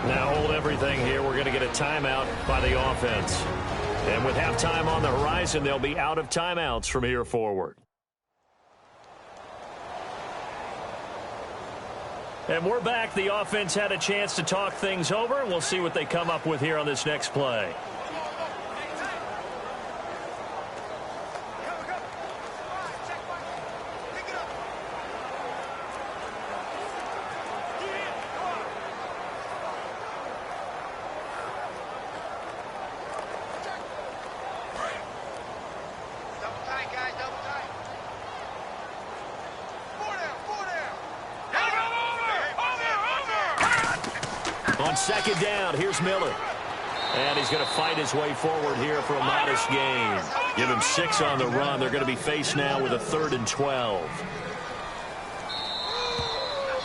Now hold everything here. We're going to get a timeout by the offense. And with halftime on the horizon, they'll be out of timeouts from here forward. And we're back. The offense had a chance to talk things over, and we'll see what they come up with here on this next play. On second down, here's Miller. And he's going to fight his way forward here for a modest gain. Give him 6 on the run. They're going to be faced now with a 3rd and 12.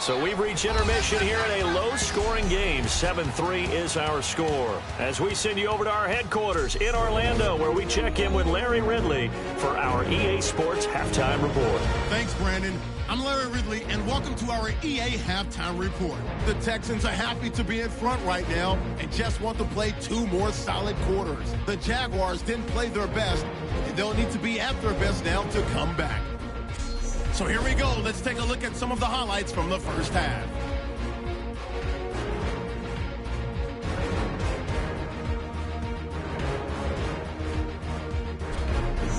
So we've reached intermission here in a low-scoring game. 7-3 is our score. As we send you over to our headquarters in Orlando, where we check in with Larry Ridley for our EA Sports Halftime Report. Thanks, Brandon. I'm Larry Ridley, and welcome to our EA Halftime Report. The Texans are happy to be in front right now and just want to play 2 more solid quarters. The Jaguars didn't play their best, and they'll need to be at their best now to come back. So here we go. Let's take a look at some of the highlights from the first half.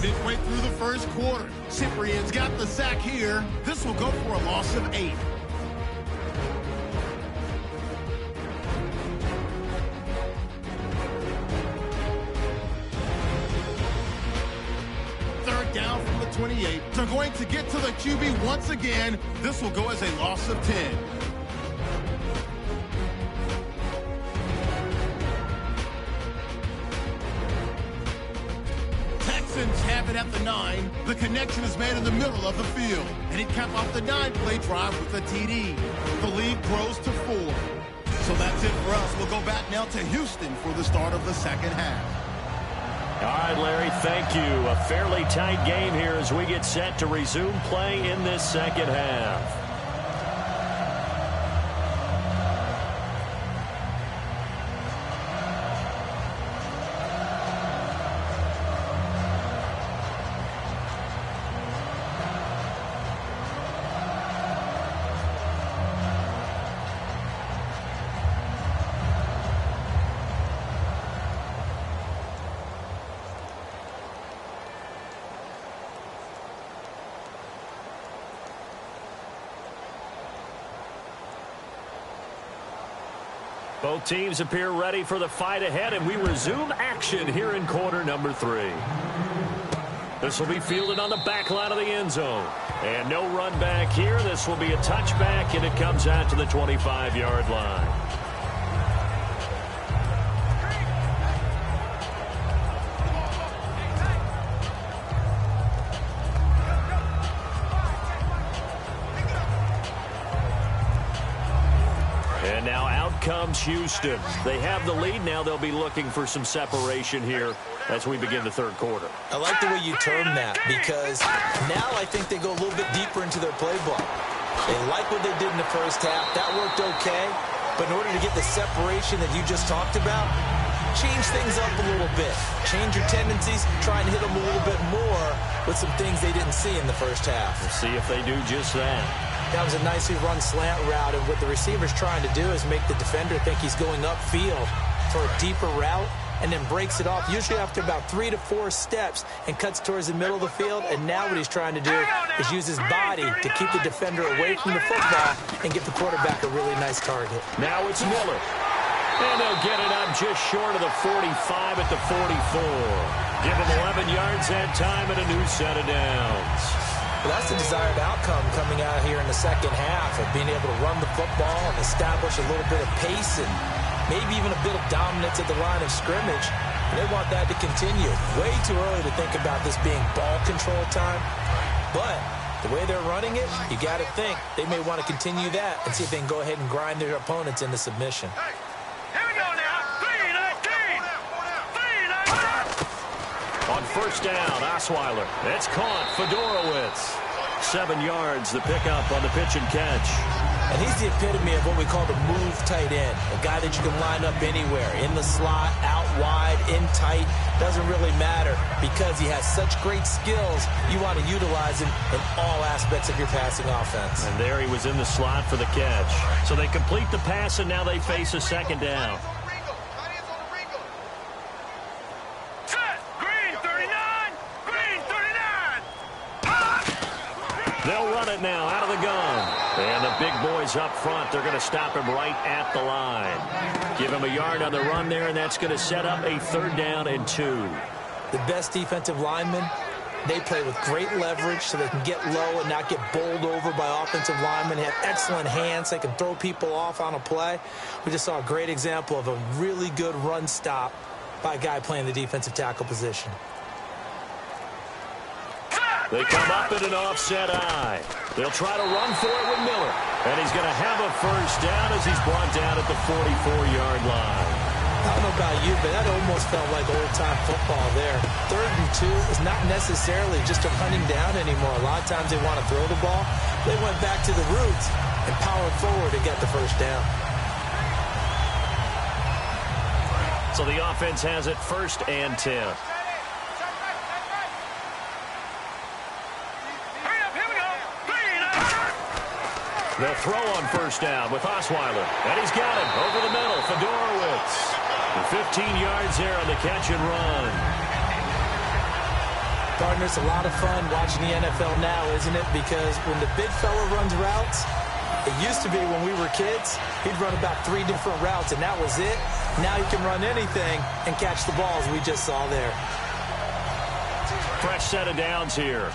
Midway through the first quarter, Cyprian's got the sack here. This will go for a loss of 8. Third down from the 28. They're going to get to the QB once again. This will go as a loss of 10. Have it at the 9. The connection is made in the middle of the field, and he capped off the 9-play drive with a TD. The lead grows to 4. So that's it for us. We'll go back now to Houston for the start of the second half. All right, Larry, thank you. A fairly tight game here as we get set to resume play in this second half. Both teams appear ready for the fight ahead, and we resume action here in quarter number 3. This will be fielded on the back line of the end zone. And no run back here. This will be a touchback, and it comes out to the 25-yard line. And now out comes Houston. They have the lead now. They'll be looking for some separation here as we begin the third quarter. I like the way you term that, because now I think they go a little bit deeper into their playbook. They like what they did in the first half. That worked okay. But in order to get the separation that you just talked about, change things up a little bit. Change your tendencies. Try and hit them a little bit more with some things they didn't see in the first half. We'll see if they do just that. That was a nicely run slant route, and what the receiver's trying to do is make the defender think he's going upfield for a deeper route, and then breaks it off, usually after about 3 to 4 steps, and cuts towards the middle of the field. And now what he's trying to do is use his body to keep the defender away from the football and get the quarterback a really nice target. Now it's Miller. And they'll get it up just short of the 45 at the 44. Give him 11 yards that time and a new set of downs. Well, that's the desired outcome coming out here in the second half, of being able to run the football and establish a little bit of pace and maybe even a bit of dominance at the line of scrimmage. And they want that to continue. Way too early to think about this being ball control time. But the way they're running it, you got to think they may want to continue that and see if they can go ahead and grind their opponents into submission. Here we go now. 3-19. 3-19. On first down, Osweiler. It's caught. Fedorowicz 7 yards, the pickup on the pitch and catch. And he's the epitome of what we call the move tight end, a guy that you can line up anywhere, in the slot, out wide, in tight, doesn't really matter because he has such great skills. You want to utilize him in all aspects of your passing offense. And there he was in the slot for the catch. So they complete the pass, and now they face a second down. They'll run it now out of the gun. And the big boys up front, they're going to stop him right at the line. Give him a yard on the run there, and that's going to set up a 3rd down and 2. The best defensive linemen, they play with great leverage so they can get low and not get bowled over by offensive linemen. They have excellent hands. They can throw people off on a play. We just saw a great example of a really good run stop by a guy playing the defensive tackle position. They come up in an offset eye. They'll try to run for it with Miller. And he's going to have a 1st down as he's brought down at the 44-yard line. I don't know about you, but that almost felt like old-time football there. 3rd and 2 is not necessarily just a running down anymore. A lot of times they want to throw the ball. They went back to the roots and powered forward to get the 1st down. So the offense has it 1st and 10. They'll throw on 1st down with Osweiler. And he's got him over the middle. Fedorowicz. 15 yards there on the catch and run. Partner, it's a lot of fun watching the NFL now, isn't it? Because when the big fella runs routes, it used to be when we were kids, he'd run about 3 different routes, and that was it. Now he can run anything and catch the balls we just saw there. Fresh set of downs here.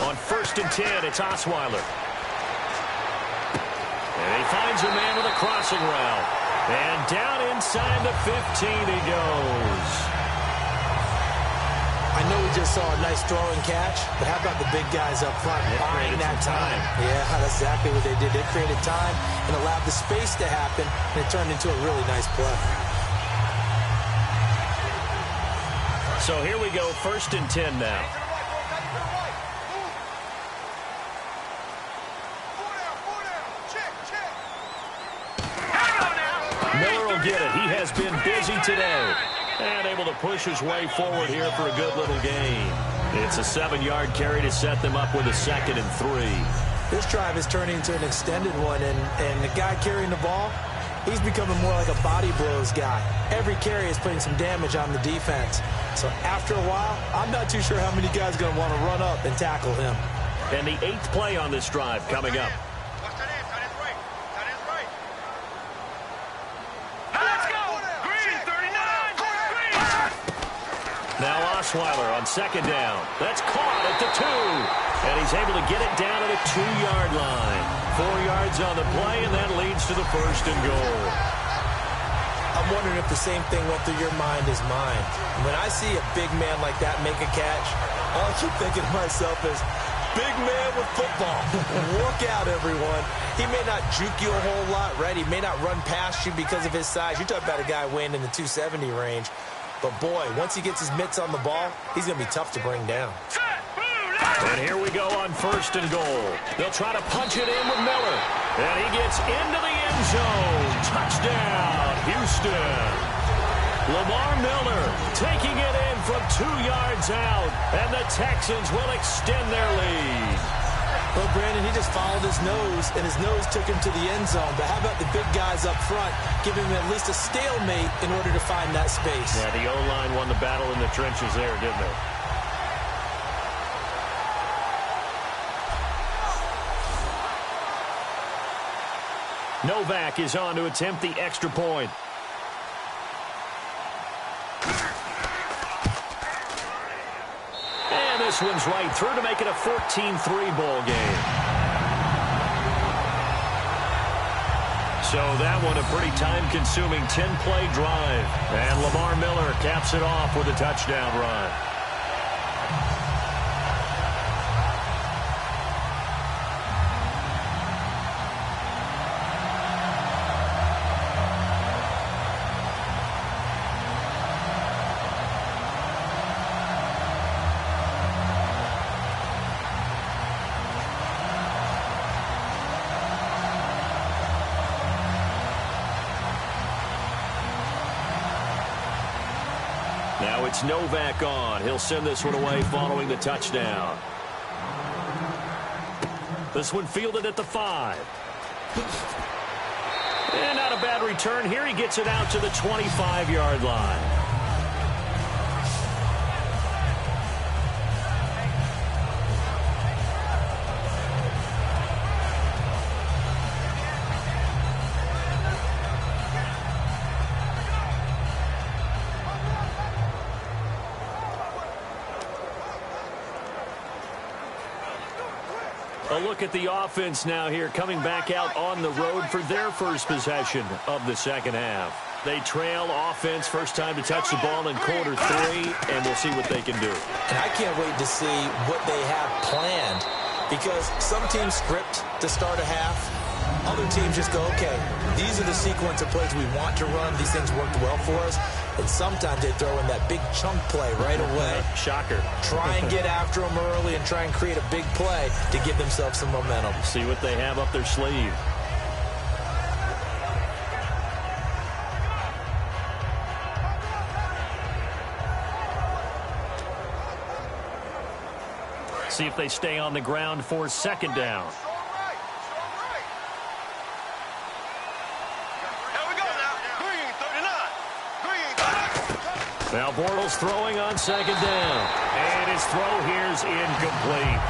On 1st and 10, it's Osweiler. And he finds a man with a crossing route. And down inside the 15 he goes. I know we just saw a nice throw and catch, but how about the big guys up front buying that time? Yeah, that's exactly what they did. They created time and allowed the space to happen, and it turned into a really nice play. So here we go, 1st and 10 now. Miller will get it. He has been busy today. And able to push his way forward here for a good little gain. It's a 7-yard carry to set them up with a 2nd and 3. This drive is turning into an extended one, and the guy carrying the ball, he's becoming more like a body blows guy. Every carry is putting some damage on the defense. So after a while, I'm not too sure how many guys are going to want to run up and tackle him. And the 8th play on this drive coming up. Now Osweiler on 2nd down. That's caught at the 2. And he's able to get it down to the 2-yard line. 4 yards on the play, and that leads to the 1st and goal. I'm wondering if the same thing went through your mind as mine. When I see a big man like that make a catch, all I keep thinking to myself is, big man with football. Look out, everyone. He may not juke you a whole lot, right? He may not run past you because of his size. You're talking about a guy weighing in the 270 range. But, boy, once he gets his mitts on the ball, he's going to be tough to bring down. And here we go on 1st and goal. They'll try to punch it in with Miller. And he gets into the end zone. Touchdown, Houston. Lamar Miller taking it in from 2 yards out. And the Texans will extend their lead. Well, Brandon, he just followed his nose, and his nose took him to the end zone. But how about the big guys up front giving him at least a stalemate in order to find that space? Yeah, the O-line won the battle in the trenches there, didn't they? Novak is on to attempt the extra point. And this one's right through to make it a 14-3 ball game. So that one a pretty time-consuming 10-play drive. And Lamar Miller caps it off with a touchdown run. Now it's Novak on. He'll send this one away following the touchdown. This one fielded at the 5. And not a bad return here. He gets it out to the 25-yard line. A look at the offense now here, coming back out on the road for their first possession of the second half. They trail offense, first time to touch the ball in quarter 3, and we'll see what they can do. And I can't wait to see what they have planned, because some teams script to start a half. Other teams just go, okay, these are the sequence of plays we want to run. These things worked well for us. And sometimes they throw in that big chunk play right away. Shocker. Try and get after them early and try and create a big play to give themselves some momentum. See what they have up their sleeve. See if they stay on the ground for second down. Now Bortles throwing on second down. And his throw here's incomplete.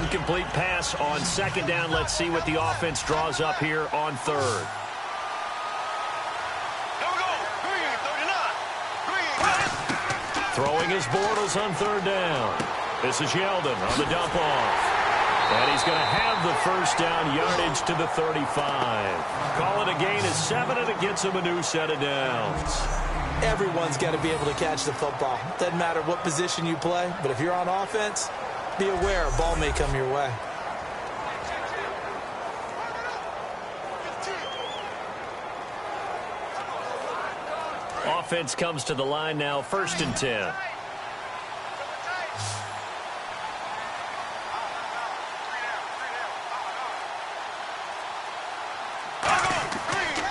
Incomplete pass on second down. Let's see what the offense draws up here on third. Throwing his Bortles on third down. This is Yeldon on the dump off. And he's going to have the first down, yardage to the 35. Call it a gain of 7, and it gets him a new set of downs. Everyone's got to be able to catch the football. Doesn't matter what position you play, but if you're on offense, be aware a ball may come your way. Offense comes to the line now, 1st and 10.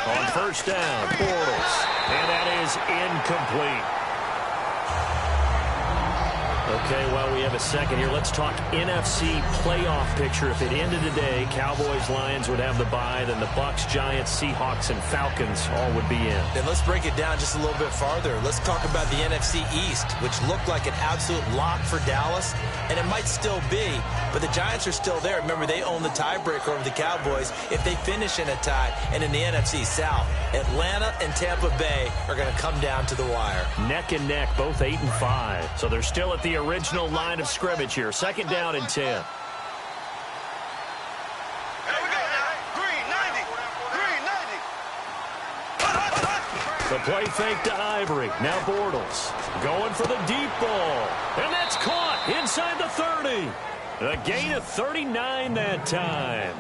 On first down, Bortles. And that is incomplete. Okay, well, we have a second here. Let's talk NFC playoff picture. If it ended today, Cowboys, Lions would have the bye. Then the Bucks, Giants, Seahawks, and Falcons all would be in. Then let's break it down just a little bit farther. Let's talk about the NFC East, which looked like an absolute lock for Dallas, and it might still be, but the Giants are still there. Remember, they own the tiebreaker over the Cowboys if they finish in a tie. And in the NFC South, Atlanta and Tampa Bay are going to come down to the wire. Neck and neck, both 8-5. So they're still at the original line of scrimmage here. Second down and 10. The play fake to Ivory. Now Bortles going for the deep ball. And that's caught inside the 30. A gain of 39 that time.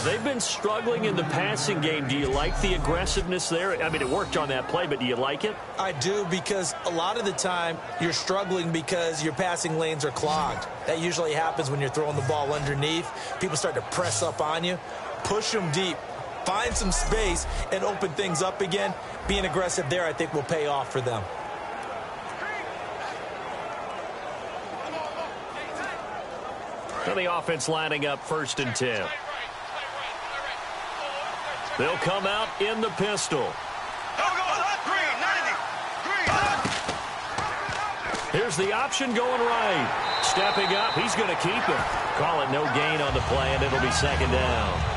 They've been struggling in the passing game. Do you like the aggressiveness there? I mean, it worked on that play, but do you like it? I do, because a lot of the time you're struggling because your passing lanes are clogged. That usually happens when you're throwing the ball underneath. People start to press up on you. Push them deep. Find some space and open things up again. Being aggressive there, I think, will pay off for them. So the offense lining up 1st and 10. They'll come out in the pistol. Here's the option going right. Stepping up, he's going to keep it. Call it no gain on the play, and it'll be second down.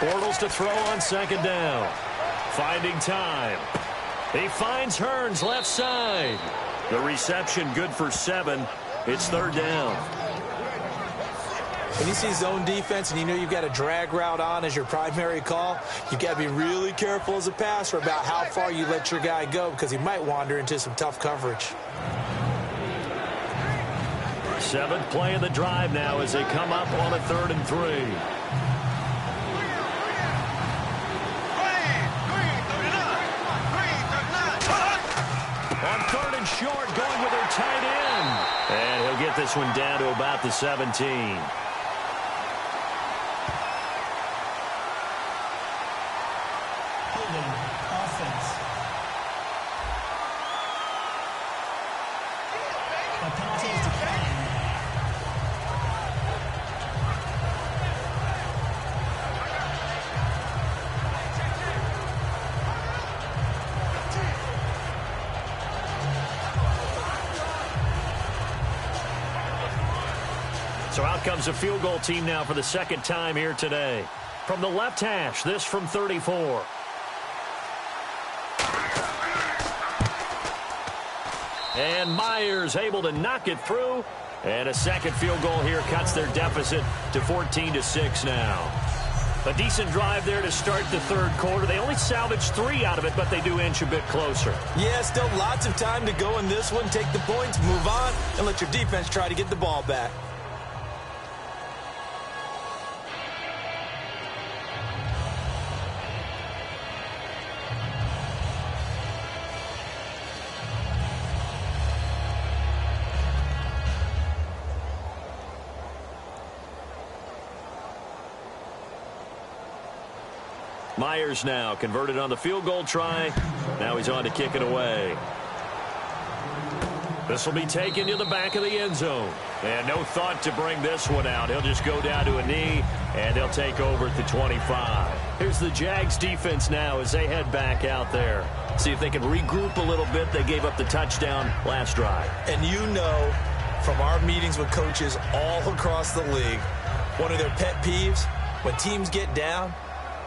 Bortles to throw on second down. Finding time. He finds Hearns left side. The reception good for 7. It's third down. When you see zone defense and you know you've got a drag route on as your primary call, you've got to be really careful as a passer about how far you let your guy go because he might wander into some tough coverage. 7th play of the drive now as they come up on a 3rd and 3. On 3rd and short, going with their tight end. And he'll get this one down to about the 17. Offense. A penalty is declined. So out comes a field goal team now for the 2nd time here today. From the left hash, this from 34. And Myers able to knock it through. And a 2nd field goal here cuts their deficit to 14-6 now. A decent drive there to start the 3rd quarter. They only salvaged 3 out of it, but they do inch a bit closer. Yeah, still lots of time to go in this one. Take the points, move on, and let your defense try to get the ball back. Myers now converted on the field goal try. Now he's on to kick it away. This will be taken to the back of the end zone. And no thought to bring this one out. He'll just go down to a knee, and they'll take over at the 25. Here's the Jags defense now as they head back out there. See if they can regroup a little bit. They gave up the touchdown last drive. And you know from our meetings with coaches all across the league, one of their pet peeves, when teams get down,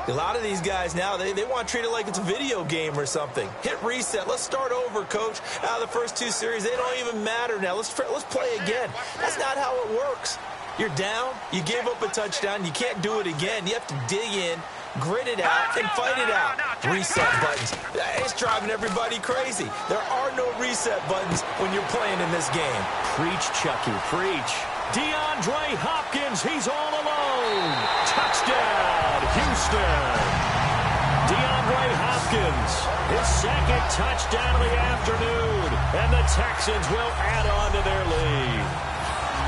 a lot of these guys now, they want to treat it like it's a video game or something. Hit reset. Let's start over, coach. The first 2 series, they don't even matter now. Let's play again. That's not how it works. You're down. You gave up a touchdown. You can't do it again. You have to dig in, grit it out, and fight it out. Reset buttons. It's driving everybody crazy. There are no reset buttons when you're playing in this game. Preach, Chucky, preach. DeAndre Hopkins, he's all alone. Touchdown, Houston. DeAndre Hopkins, his 2nd touchdown of the afternoon. And the Texans will add on to their lead.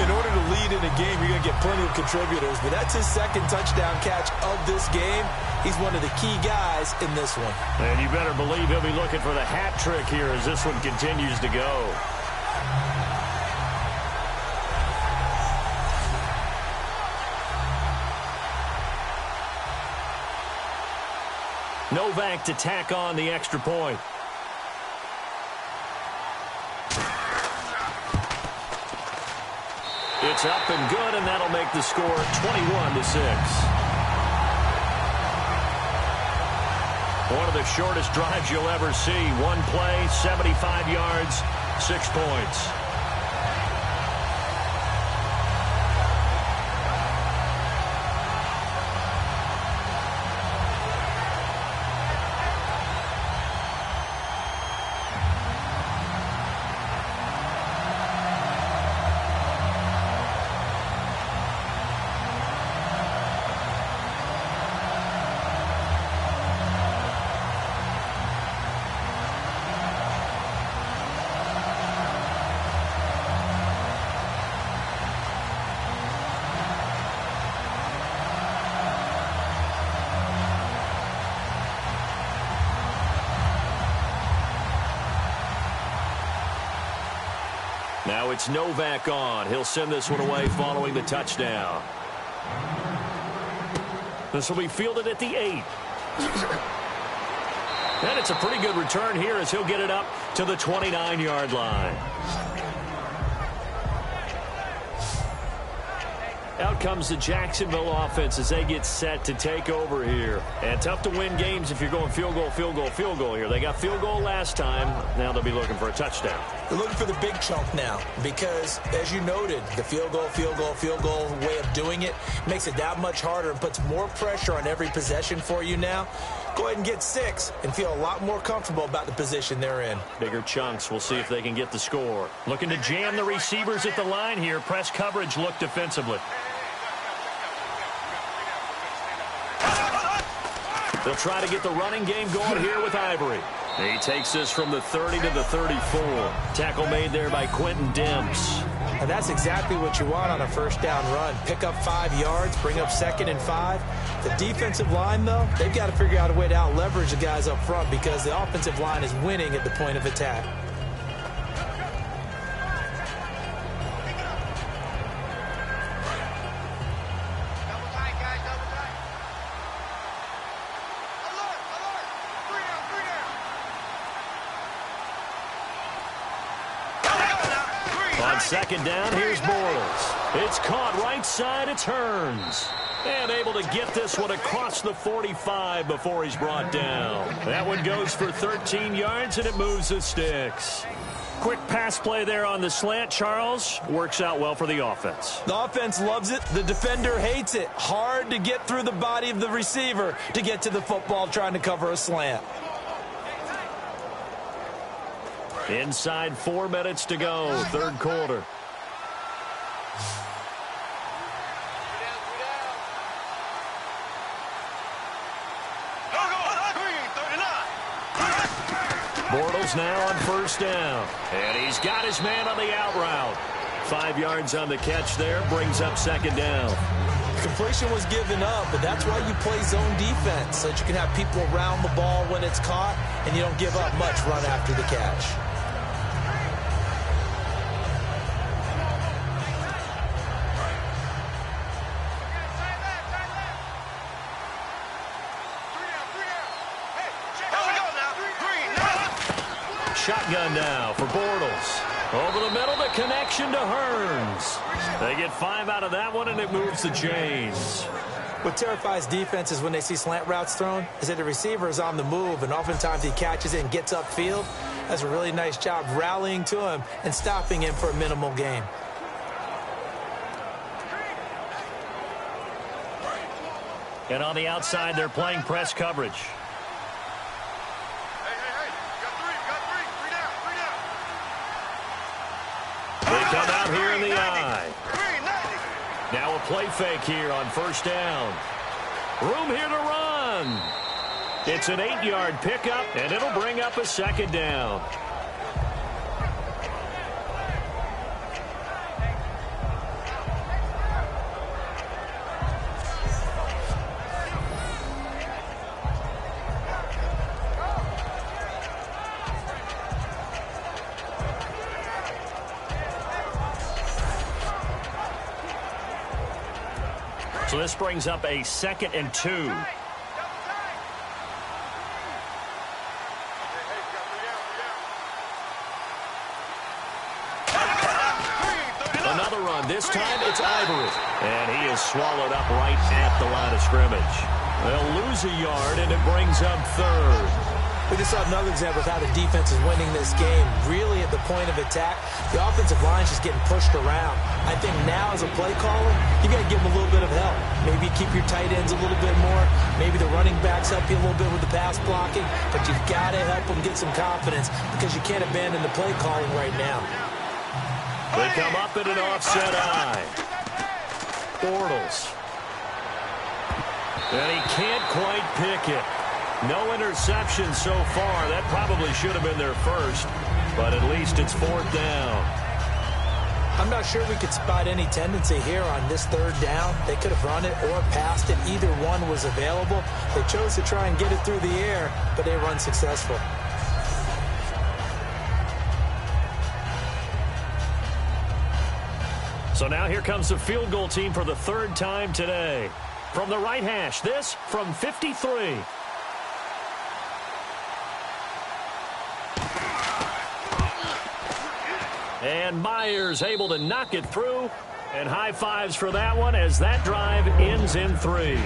In order to lead in a game, you're going to get plenty of contributors, but that's his 2nd touchdown catch of this game. He's one of the key guys in this one. And you better believe he'll be looking for the hat trick here as this one continues to go. Novak to tack on the extra point. It's up and good, and that'll make the score 21-6. One of the shortest drives you'll ever see. One play, 75 yards, 6 points. Now it's Novak on. He'll send this one away following the touchdown. This will be fielded at the 8. And it's a pretty good return here as he'll get it up to the 29-yard line. Out comes the Jacksonville offense as they get set to take over here. And tough to win games if you're going field goal, field goal, field goal here. They got field goal last time. Now they'll be looking for a touchdown. They're looking for the big chunk now because, as you noted, the field goal, field goal, field goal way of doing it makes it that much harder and puts more pressure on every possession for you now. Go ahead and get 6 and feel a lot more comfortable about the position they're in. Bigger chunks. We'll see if they can get the score. Looking to jam the receivers at the line here. Press coverage look defensively. They'll try to get the running game going here with Ivory. He takes this from the 30 to the 34. Tackle made there by Quentin Demps. And that's exactly what you want on a first down run. Pick up 5 yards, bring up 2nd and 5. The defensive line, though, they've got to figure out a way to out-leverage the guys up front because the offensive line is winning at the point of attack. On 2nd down, here's Bortles. It's caught right side, it's Hearns. And able to get this one across the 45 before he's brought down. That one goes for 13 yards, and it moves the sticks. Quick pass play there on the slant, Charles. Works out well for the offense. The offense loves it. The defender hates it. Hard to get through the body of the receiver to get to the football trying to cover a slant. Inside 4 minutes to go, 3rd quarter. Bortles now on 1st down. And he's got his man on the out route. 5 yards on the catch there, brings up 2nd down. Completion was given up, but that's why you play zone defense, so that you can have people around the ball when it's caught, and you don't give up much run after the catch. Shotgun now for Bortles. Over the middle, the connection to Hearns. They get 5 out of that one, and it moves the chains. What terrifies defenses when they see slant routes thrown is that the receiver is on the move, and oftentimes he catches it and gets upfield. That's a really nice job rallying to him and stopping him for a minimal gain. And on the outside, they're playing press coverage. Come out here in the eye. Now a play fake here on 1st down. Room here to run. It's an 8-yard pickup, and it'll bring up a 2nd down. So this brings up a 2nd and 2. Another run. This time it's Ivory. And he is swallowed up right at the line of scrimmage. They'll lose a yard, and it brings up 3rd. We just saw another example of how the defense is winning this game. Really at the point of attack, the offensive line is just getting pushed around. I think now as a play caller, you got to give them a little bit of help. Maybe keep your tight ends a little bit more. Maybe the running backs help you a little bit with the pass blocking. But you've got to help them get some confidence because you can't abandon the play calling right now. They come up in an offset eye. Bortles. And he can't quite pick it. No interception so far. That probably should have been their first, but at least it's 4th down. I'm not sure we could spot any tendency here on this 3rd down. They could have run it or passed it. Either one was available. They chose to try and get it through the air, but they were unsuccessful. So now here comes the field goal team for the 3rd time today. From the right hash, this from 53. And Myers able to knock it through. And high fives for that one as that drive ends in 3.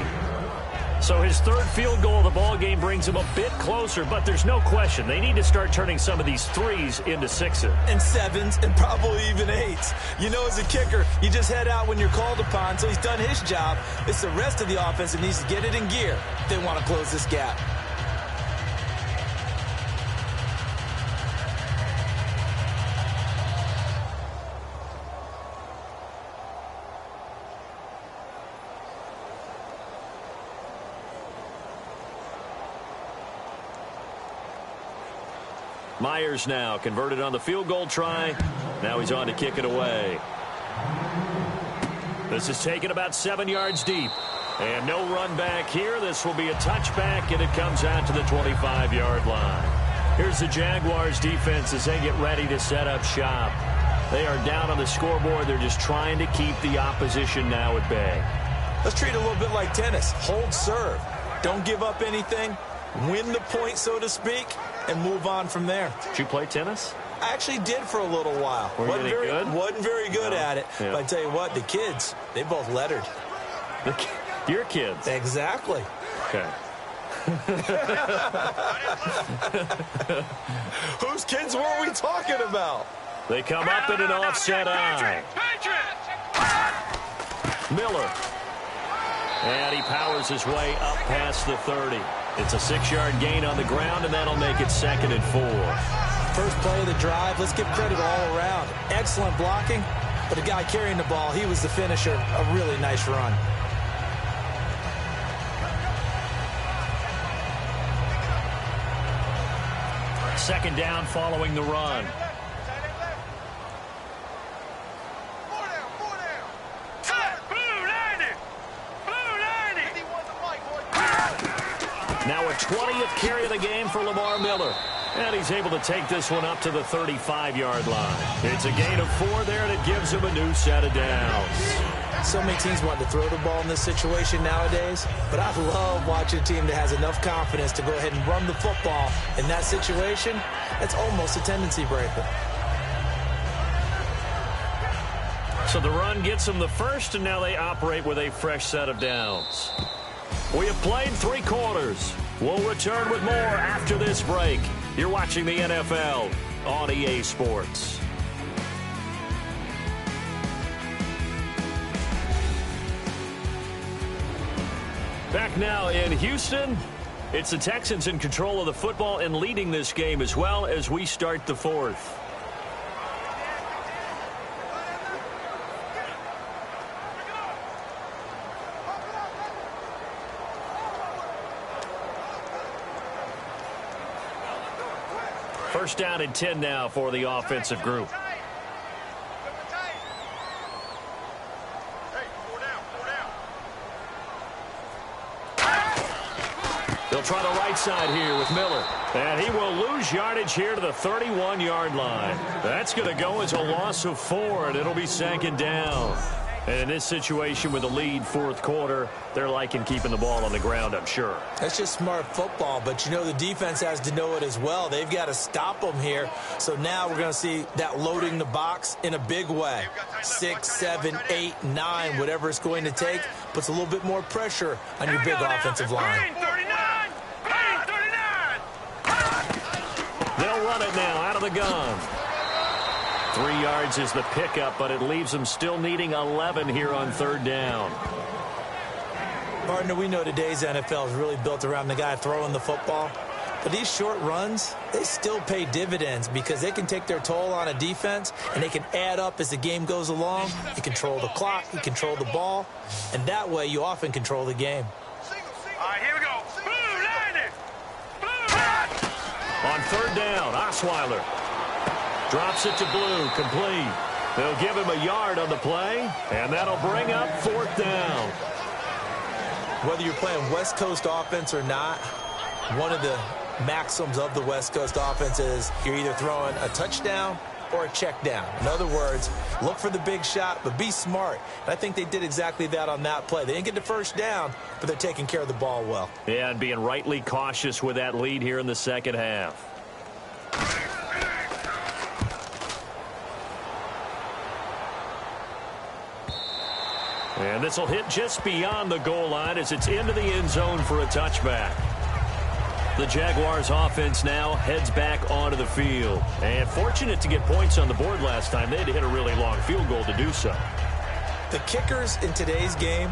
So his third field goal of the ball game brings him a bit closer, but there's no question they need to start turning some of these 3s into 6s. And 7s and probably even 8s. You know, as a kicker, you just head out when you're called upon, so he's done his job. It's the rest of the offense that needs to get it in gear if they want to close this gap. Myers now converted on the field goal try. Now he's on to kick it away. This is taken about 7 yards deep. And no run back here. This will be a touchback, and it comes out to the 25-yard line. Here's the Jaguars defense as they get ready to set up shop. They are down on the scoreboard. They're just trying to keep the opposition now at bay. Let's treat it a little bit like tennis. Hold serve. Don't give up anything. Win the point, so to speak, and move on from there. Did you play tennis? I actually did for a little while. Wasn't very good at it. Yeah. But I tell you what, the kids, they both lettered. Your kids? Exactly. Okay. Whose kids were we talking about? They come up in an offset eye. Miller. And he powers his way up past the 30. It's a 6-yard gain on the ground, and that'll make it 2nd and 4. First play of the drive, let's give credit all around. Excellent blocking, but the guy carrying the ball, he was the finisher. A really nice run. Second down following the run. Now a 20th carry of the game for Lamar Miller. And he's able to take this one up to the 35-yard line. It's a gain of 4 there, and it gives him a new set of downs. So many teams want to throw the ball in this situation nowadays, but I love watching a team that has enough confidence to go ahead and run the football. In that situation, that's almost a tendency breaker. So the run gets them the first, and now they operate with a fresh set of downs. We have played 3 quarters. We'll return with more after this break. You're watching the NFL on EA Sports. Back now in Houston. It's the Texans in control of the football and leading this game as well as we start the 4th. First down and 10 now for the offensive group. They'll try the right side here with Miller. And he will lose yardage here to the 31-yard line. That's going to go as a loss of 4, and it'll be 2nd down. And in this situation with a lead 4th quarter, they're liking keeping the ball on the ground, I'm sure. That's just smart football, but you know the defense has to know it as well. They've got to stop them here. So now we're going to see that loading the box in a big way. 6, 7, 8, 9, whatever it's going to take, puts a little bit more pressure on your big offensive line. They'll run it now out of the gun. 3 yards is the pickup, but it leaves them still needing 11 here on 3rd down. Partner, we know today's NFL is really built around the guy throwing the football. But these short runs, they still pay dividends because they can take their toll on a defense, and they can add up as the game goes along. You control the clock, you control the ball, and that way you often control the game. All right, here we go. Blue, line it. Blue. On 3rd down, Osweiler drops it to Blue, complete. They'll give him a yard on the play, and that'll bring up 4th down. Whether you're playing West Coast offense or not, one of the maxims of the West Coast offense is you're either throwing a touchdown or a check down. In other words, look for the big shot, but be smart. And I think they did exactly that on that play. They didn't get the first down, but they're taking care of the ball well. Yeah, and being rightly cautious with that lead here in the 2nd half. And this will hit just beyond the goal line as it's into the end zone for a touchback. The Jaguars offense now heads back onto the field. And fortunate to get points on the board last time. They had to hit a really long field goal to do so. The kickers in today's game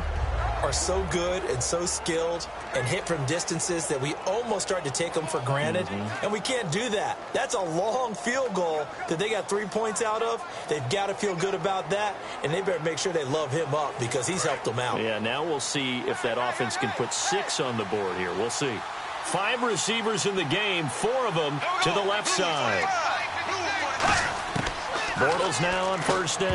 are so good and so skilled and hit from distances that we almost start to take them for granted. And we can't do that. That's a long field goal that they got 3 points out of. They've got to feel good about that, and they better make sure they love him up because he's helped them out. Yeah, now we'll see if that offense can put 6 on the board here. We'll see. 5 receivers in the game, 4 of them to the left side. Bortles now on first down.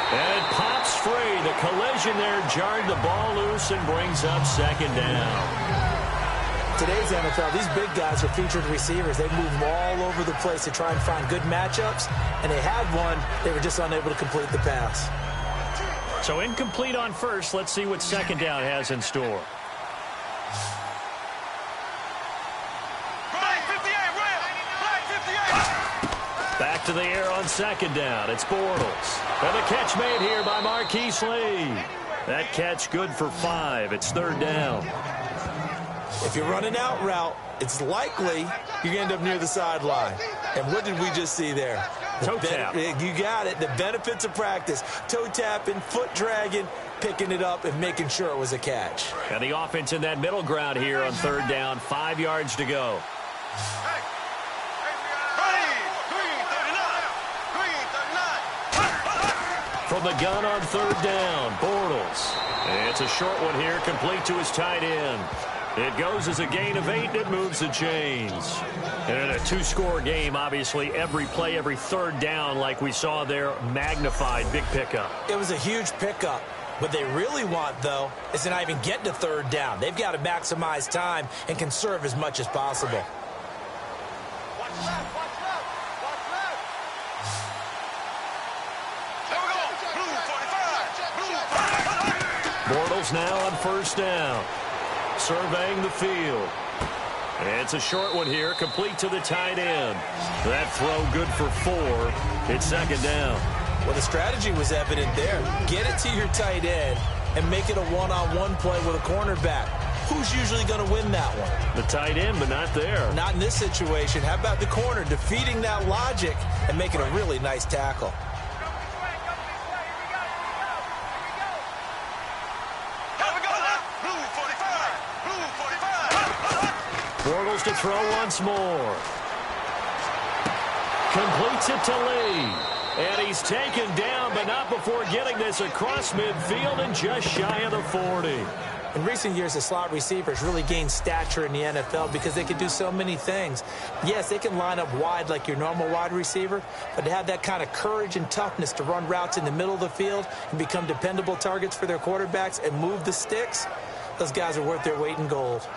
And it pops free. The collision there jarred the ball loose and brings up second down. Today's NFL, these big guys are featured receivers. They move all over the place to try and find good matchups, and they had one. They were just unable to complete the pass. So incomplete on first. Let's see what second down has in store. Back to the air on second down. It's Bortles. And the catch made here by Marquise Lee. That catch good for 5. It's third down. If you're running out route, it's likely you're going to end up near the sideline. And what did we just see there? Toe tap. You got it. The benefits of practice. Toe tapping, foot dragging, picking it up, and making sure it was a catch. And the offense in that middle ground here on third down. 5 yards to go. From the gun on third down, Bortles. It's a short one here, complete to his tight end. It goes as a gain of 8, and it moves the chains. And in a 2-score game, obviously, every play, every third down, like we saw there, magnified, big pickup. It was a huge pickup. What they really want, though, is to not even get to third down. They've got to maximize time and conserve as much as possible. Bortles now on first down. Surveying the field. It's a short one here, complete to the tight end. That throw good for 4. It's second down. Well, the strategy was evident there. Get it to your tight end and make it a one-on-one play with a cornerback. Who's usually going to win that one? The tight end, but not there. Not in this situation. How about the corner defeating that logic and making a really nice tackle? Bortles to throw once more. Completes it to Lee. And he's taken down, but not before getting this across midfield and just shy of the 40. In recent years, the slot receivers really gained stature in the NFL because they can do so many things. Yes, they can line up wide like your normal wide receiver, but to have that kind of courage and toughness to run routes in the middle of the field and become dependable targets for their quarterbacks and move the sticks, those guys are worth their weight in gold.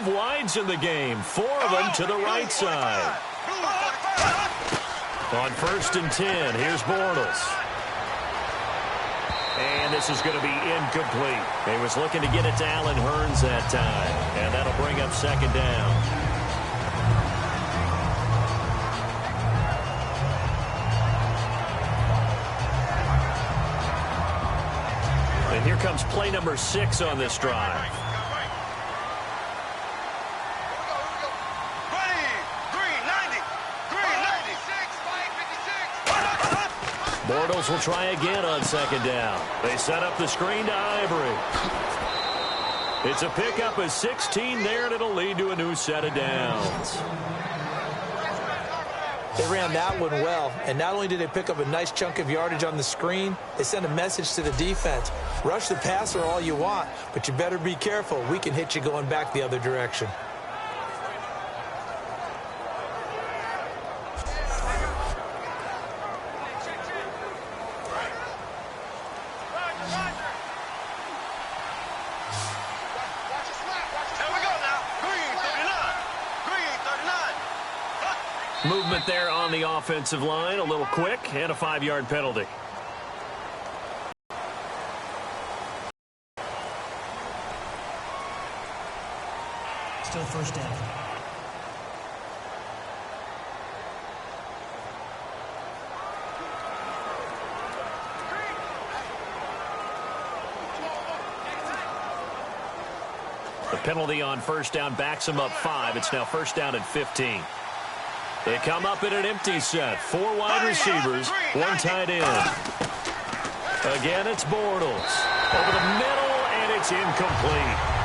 Wides in the game, 4 of them to the right side. On first and 10, here's Bortles. And this is going to be incomplete. He was looking to get it to Allen Hurns that time, and that'll bring up second down. And here comes play number 6 on this drive. Bortles will try again on second down. They set up the screen to Ivory. It's a pickup of 16 there, and it'll lead to a new set of downs. They ran that one well, and not only did they pick up a nice chunk of yardage on the screen, they sent a message to the defense. Rush the passer all you want, but you better be careful. We can hit you going back the other direction. Movement there on the offensive line, a little quick, and a 5-yard penalty. Still first down. The penalty on first down backs them up 5. It's now first down and 15. They come up in an empty set. 4 wide receivers, 1 tight end. Again, it's Bortles. Over the middle, and it's incomplete.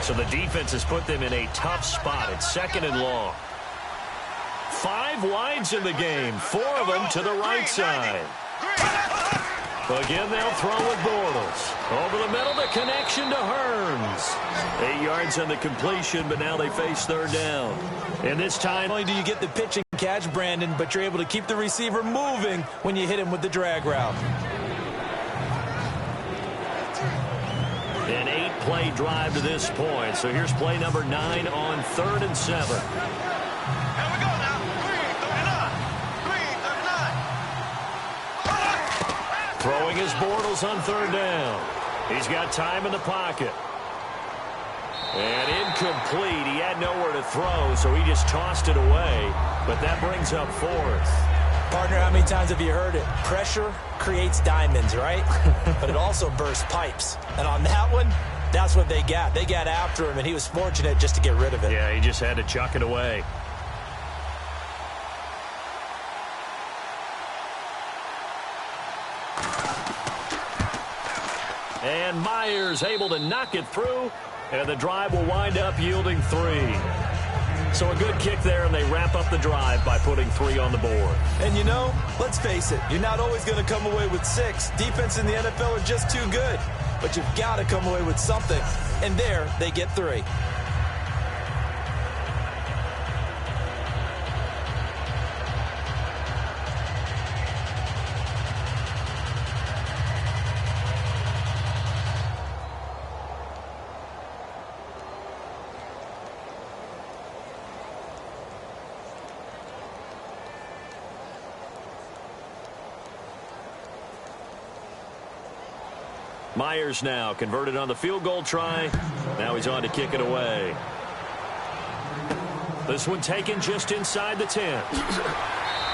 So the defense has put them in a tough spot. It's 2nd and long. 5 wides in the game, 4 of them to the right side. Again, they'll throw with Bortles. Over the middle, the connection to Hearns. 8 yards on the completion, but now they face 3rd down. And this time, not only do you get the pitch and catch, Brandon, but you're able to keep the receiver moving when you hit him with the drag route. An 8-play drive to this point. So here's play number 9 on 3rd and 7. Throwing his Bortles on 3rd down. He's got time in the pocket. And incomplete. He had nowhere to throw, so he just tossed it away. But that brings up 4th. Partner, how many times have you heard it? Pressure creates diamonds, right? But it also bursts pipes. And on that one, that's what they got. They got after him, and he was fortunate just to get rid of it. Yeah, he just had to chuck it away. And Myers able to knock it through, and the drive will wind up yielding 3. So a good kick there, and they wrap up the drive by putting 3 on the board. And you know, let's face it, you're not always going to come away with 6. Defense in the NFL are just too good. But you've got to come away with something. And there, they get 3. Myers now converted on the field goal try. Now he's on to kick it away. This one taken just inside the 10.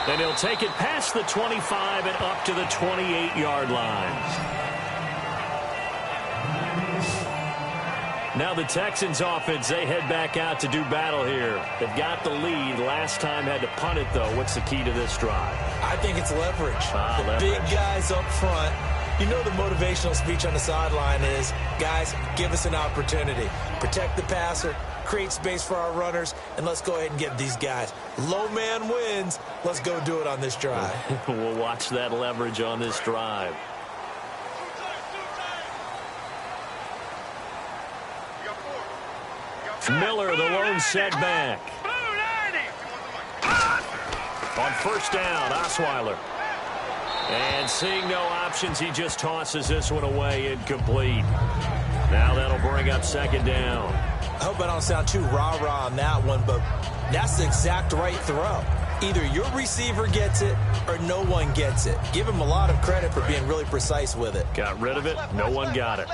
And he'll take it past the 25 and up to the 28-yard line. Now the Texans offense, they head back out to do battle here. They've got the lead. Last time had to punt it, though. What's the key to this drive? I think it's leverage. Leverage. Big guys up front. You know the motivational speech on the sideline is, guys, give us an opportunity. Protect the passer, create space for our runners, and let's go ahead and get these guys. Low man wins. Let's go do it on this drive. We'll watch that leverage on this drive. Miller, the lone setback. On first down, Osweiler. And seeing no options, he just tosses this one away, incomplete. Now that'll bring up 2nd down. I hope I don't sound too rah-rah on that one, but that's the exact right throw. Either your receiver gets it or no one gets it. Give him a lot of credit for being really precise with it. Got rid of it. No one got it.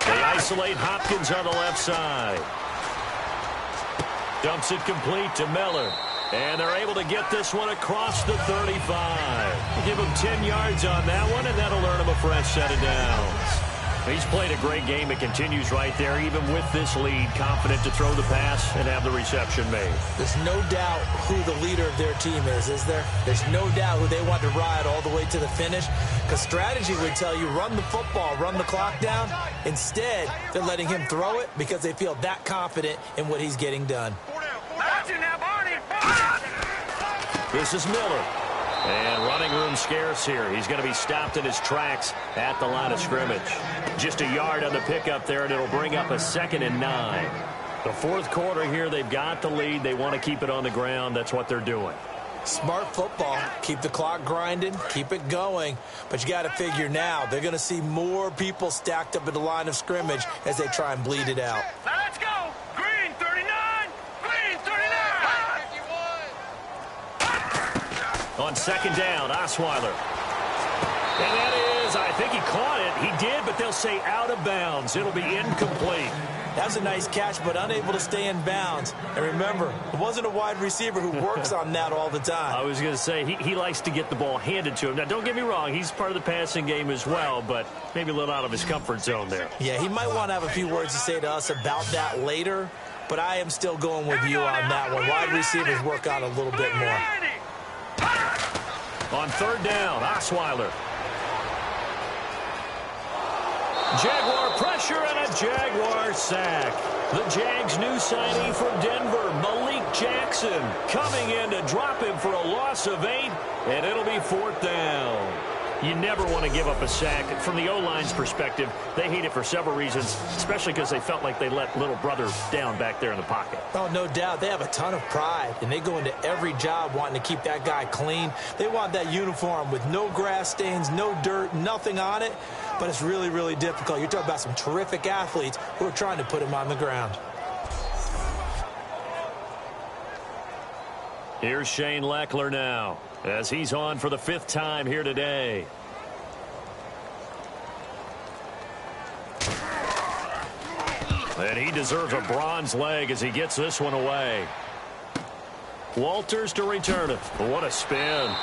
They isolate Hopkins on the left side. Dumps it complete to Miller. And they're able to get this one across the 35. Give him 10 yards on that one, and that'll earn him a fresh set of downs. He's played a great game. It continues right there, even with this lead. Confident to throw the pass and have the reception made. There's no doubt who the leader of their team is there? There's no doubt who they want to ride all the way to the finish. Because strategy would tell you, run the football, run the clock down. Instead, they're letting him throw it because they feel that confident in what he's getting done. This is Miller. And running room scarce here. He's going to be stopped in his tracks at the line of scrimmage. Just a yard on the pickup there, and it'll bring up a 2nd and 9. The fourth quarter here, they've got the lead. They want to keep it on the ground. That's what they're doing. Smart football. Keep the clock grinding. Keep it going. But you got to figure now they're going to see more people stacked up at the line of scrimmage as they try and bleed it out. Now let's go. Green 39. Green 39. On second down, Osweiler. And that is, I think he caught it. He did, but they'll say out of bounds. It'll be incomplete. That's a nice catch, but unable to stay in bounds. And remember, it wasn't a wide receiver who works on that all the time. I was going to say, he likes to get the ball handed to him. Now, don't get me wrong. He's part of the passing game as well, but maybe a little out of his comfort zone there. Yeah, he might want to have a few words to say to us about that later, but I am still going with you on that one. Wide receivers work on a little bit more. On third down, Osweiler. Jaguar pressure and a Jaguar sack. The Jags' new signee from Denver, Malik Jackson, coming in to drop him for a loss of 8, and it'll be fourth down. You never want to give up a sack. From the O-line's perspective, they hate it for several reasons, especially because they felt like they let little brother down back there in the pocket. Oh, no doubt. They have a ton of pride, and they go into every job wanting to keep that guy clean. They want that uniform with no grass stains, no dirt, nothing on it, but it's really, really difficult. You're talking about some terrific athletes who are trying to put him on the ground. Here's Shane Leckler now, as he's on for the 5th time here today. And he deserves a bronze leg as he gets this one away. Walters to return it. What a spin.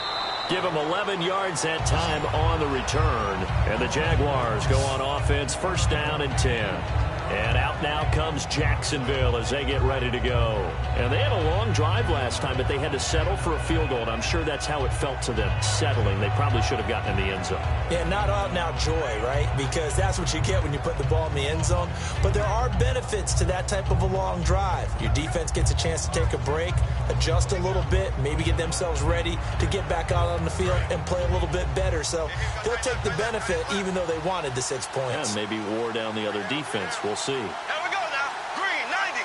Give him 11 yards that time on the return. And the Jaguars go on offense, first down and 10. And out now comes Jacksonville as they get ready to go. And they had a long drive last time, but they had to settle for a field goal. And I'm sure that's how it felt to them, settling. They probably should have gotten in the end zone. Yeah, not out now joy, right? Because that's what you get when you put the ball in the end zone. But there are benefits to that type of a long drive. Your defense gets a chance to take a break, adjust a little bit, maybe get themselves ready to get back out on the field and play a little bit better. So they'll take the benefit even though they wanted the 6 points. Yeah, maybe wore down the other defense. We'll see. Here we go now. Green 90.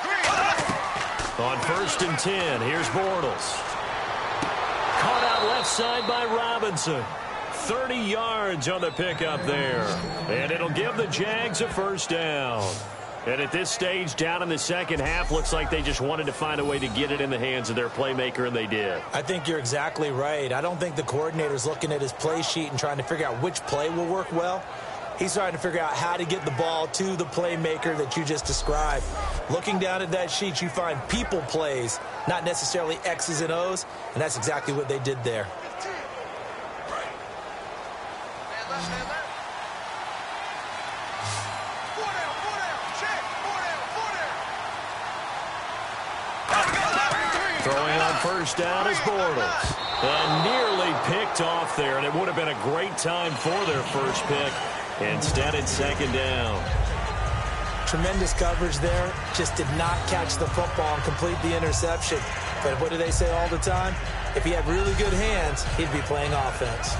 Green. On first and 10, here's Bortles. Caught out left side by Robinson. 30 yards on the pickup there. And it'll give the Jags a first down. And at this stage, down in the second half, looks like they just wanted to find a way to get it in the hands of their playmaker, and they did. I think you're exactly right. I don't think the coordinator's looking at his play sheet and trying to figure out which play will work well. He's trying to figure out how to get the ball to the playmaker that you just described. Looking down at that sheet, you find people plays, not necessarily X's and O's, and that's exactly what they did there. Throwing on first down is Bortles. And nearly picked off there, and it would have been a great time for their first pick. Instead, it's second down. Tremendous coverage there. Just did not catch the football and complete the interception. But what do they say all the time? If he had really good hands, he'd be playing offense.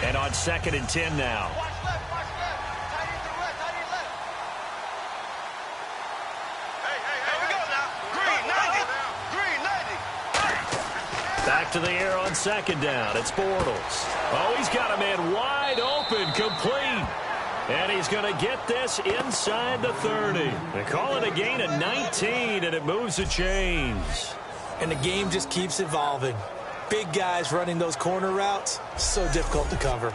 And on second and 10 now. Back to the air on second down. It's Bortles. Oh, he's got a man wide open, complete. And he's going to get this inside the 30. They call it a gain of 19, and it moves the chains. And the game just keeps evolving. Big guys running those corner routes, so difficult to cover.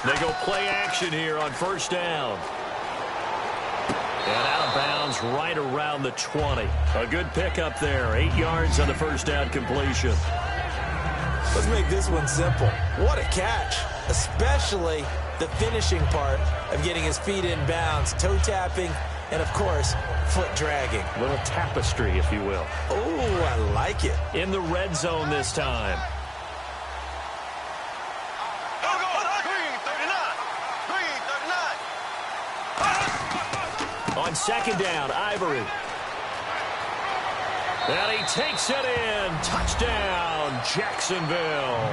They go play action here on first down. And out of bounds right around the 20. A good pickup there. 8 yards on the first down completion. Let's make this one simple. What a catch, especially the finishing part of getting his feet in bounds, toe tapping, and, of course, foot dragging. A little tapestry, if you will. Oh, I like it. In the red zone this time. on second down. Ivory. And he takes it in. Touchdown, Jacksonville.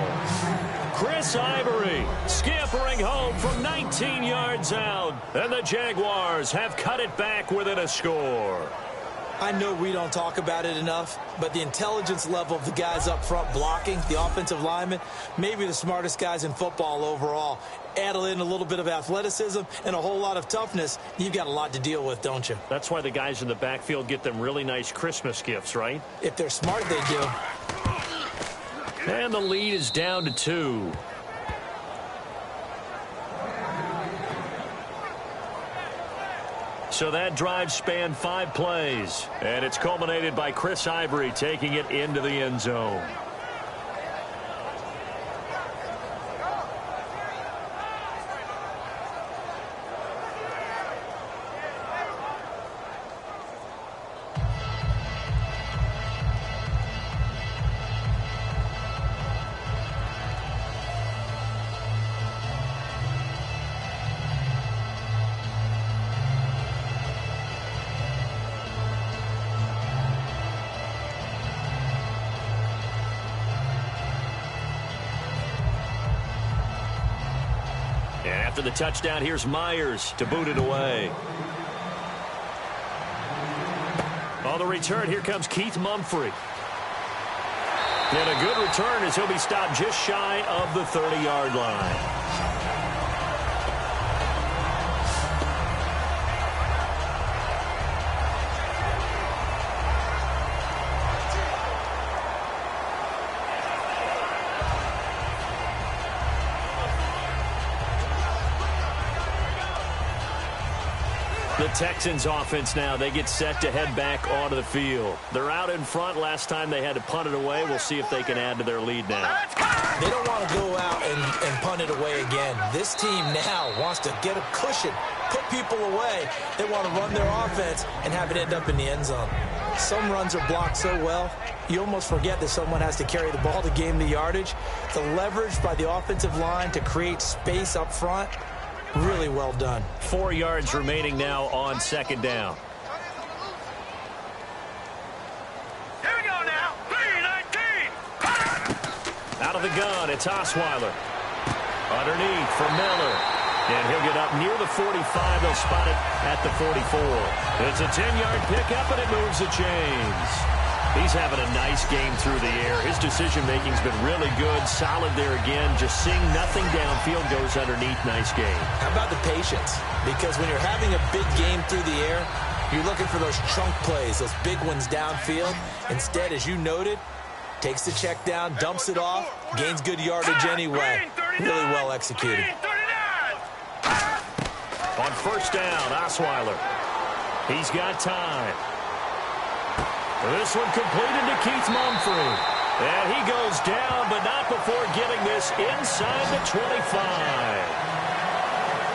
Chris Ivory scampering home from 19 yards out. And the Jaguars have cut it back within a score. I know we don't talk about it enough, but the intelligence level of the guys up front blocking, the offensive linemen, maybe the smartest guys in football overall. Add in a little bit of athleticism and a whole lot of toughness, you've got a lot to deal with, don't you? That's why the guys in the backfield get them really nice Christmas gifts, right? If they're smart, they do. And the lead is down to 2. So that drive spanned 5 plays. And it's culminated by Chris Ivory taking it into the end zone. After the touchdown, here's Myers to boot it away. On the return, here comes Keith Mumphrey. And a good return as he'll be stopped just shy of the 30-yard line. The Texans offense now, they get set to head back onto the field. They're out in front. Last time they had to punt it away. We'll see if they can add to their lead now. They don't want to go out and punt it away again. This team now wants to get a cushion, put people away. They want to run their offense and have it end up in the end zone. Some runs are blocked so well, you almost forget that someone has to carry the ball to gain the yardage. The leverage by the offensive line to create space up front, really well done. 4 yards remaining now on second down. Here we go now. 3-19. Out of the gun, it's Osweiler. Underneath for Miller. And he'll get up near the 45. They'll spot it at the 44. It's a 10-yard pickup, and it moves the chains. He's having a nice game through the air. His decision-making's been really good. Solid there again. Just seeing nothing downfield goes underneath. Nice game. How about the patience? Because when you're having a big game through the air, you're looking for those chunk plays, those big ones downfield. Instead, as you noted, takes the check down, dumps it off, gains good yardage anyway. Really well executed. On first down, Osweiler. He's got time. This one completed to Keith Mumphrey. And he goes down, but not before getting this inside the 25.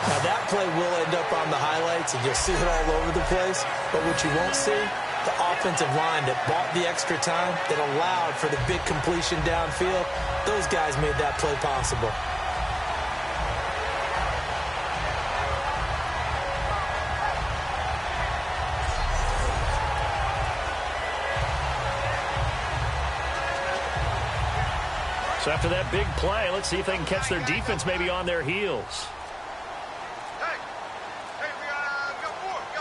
Now that play will end up on the highlights, and you'll see it all over the place. But what you won't see, the offensive line that bought the extra time, that allowed for the big completion downfield, those guys made that play possible. So after that big play, let's see if they can catch their defense maybe on their heels. Hey, we got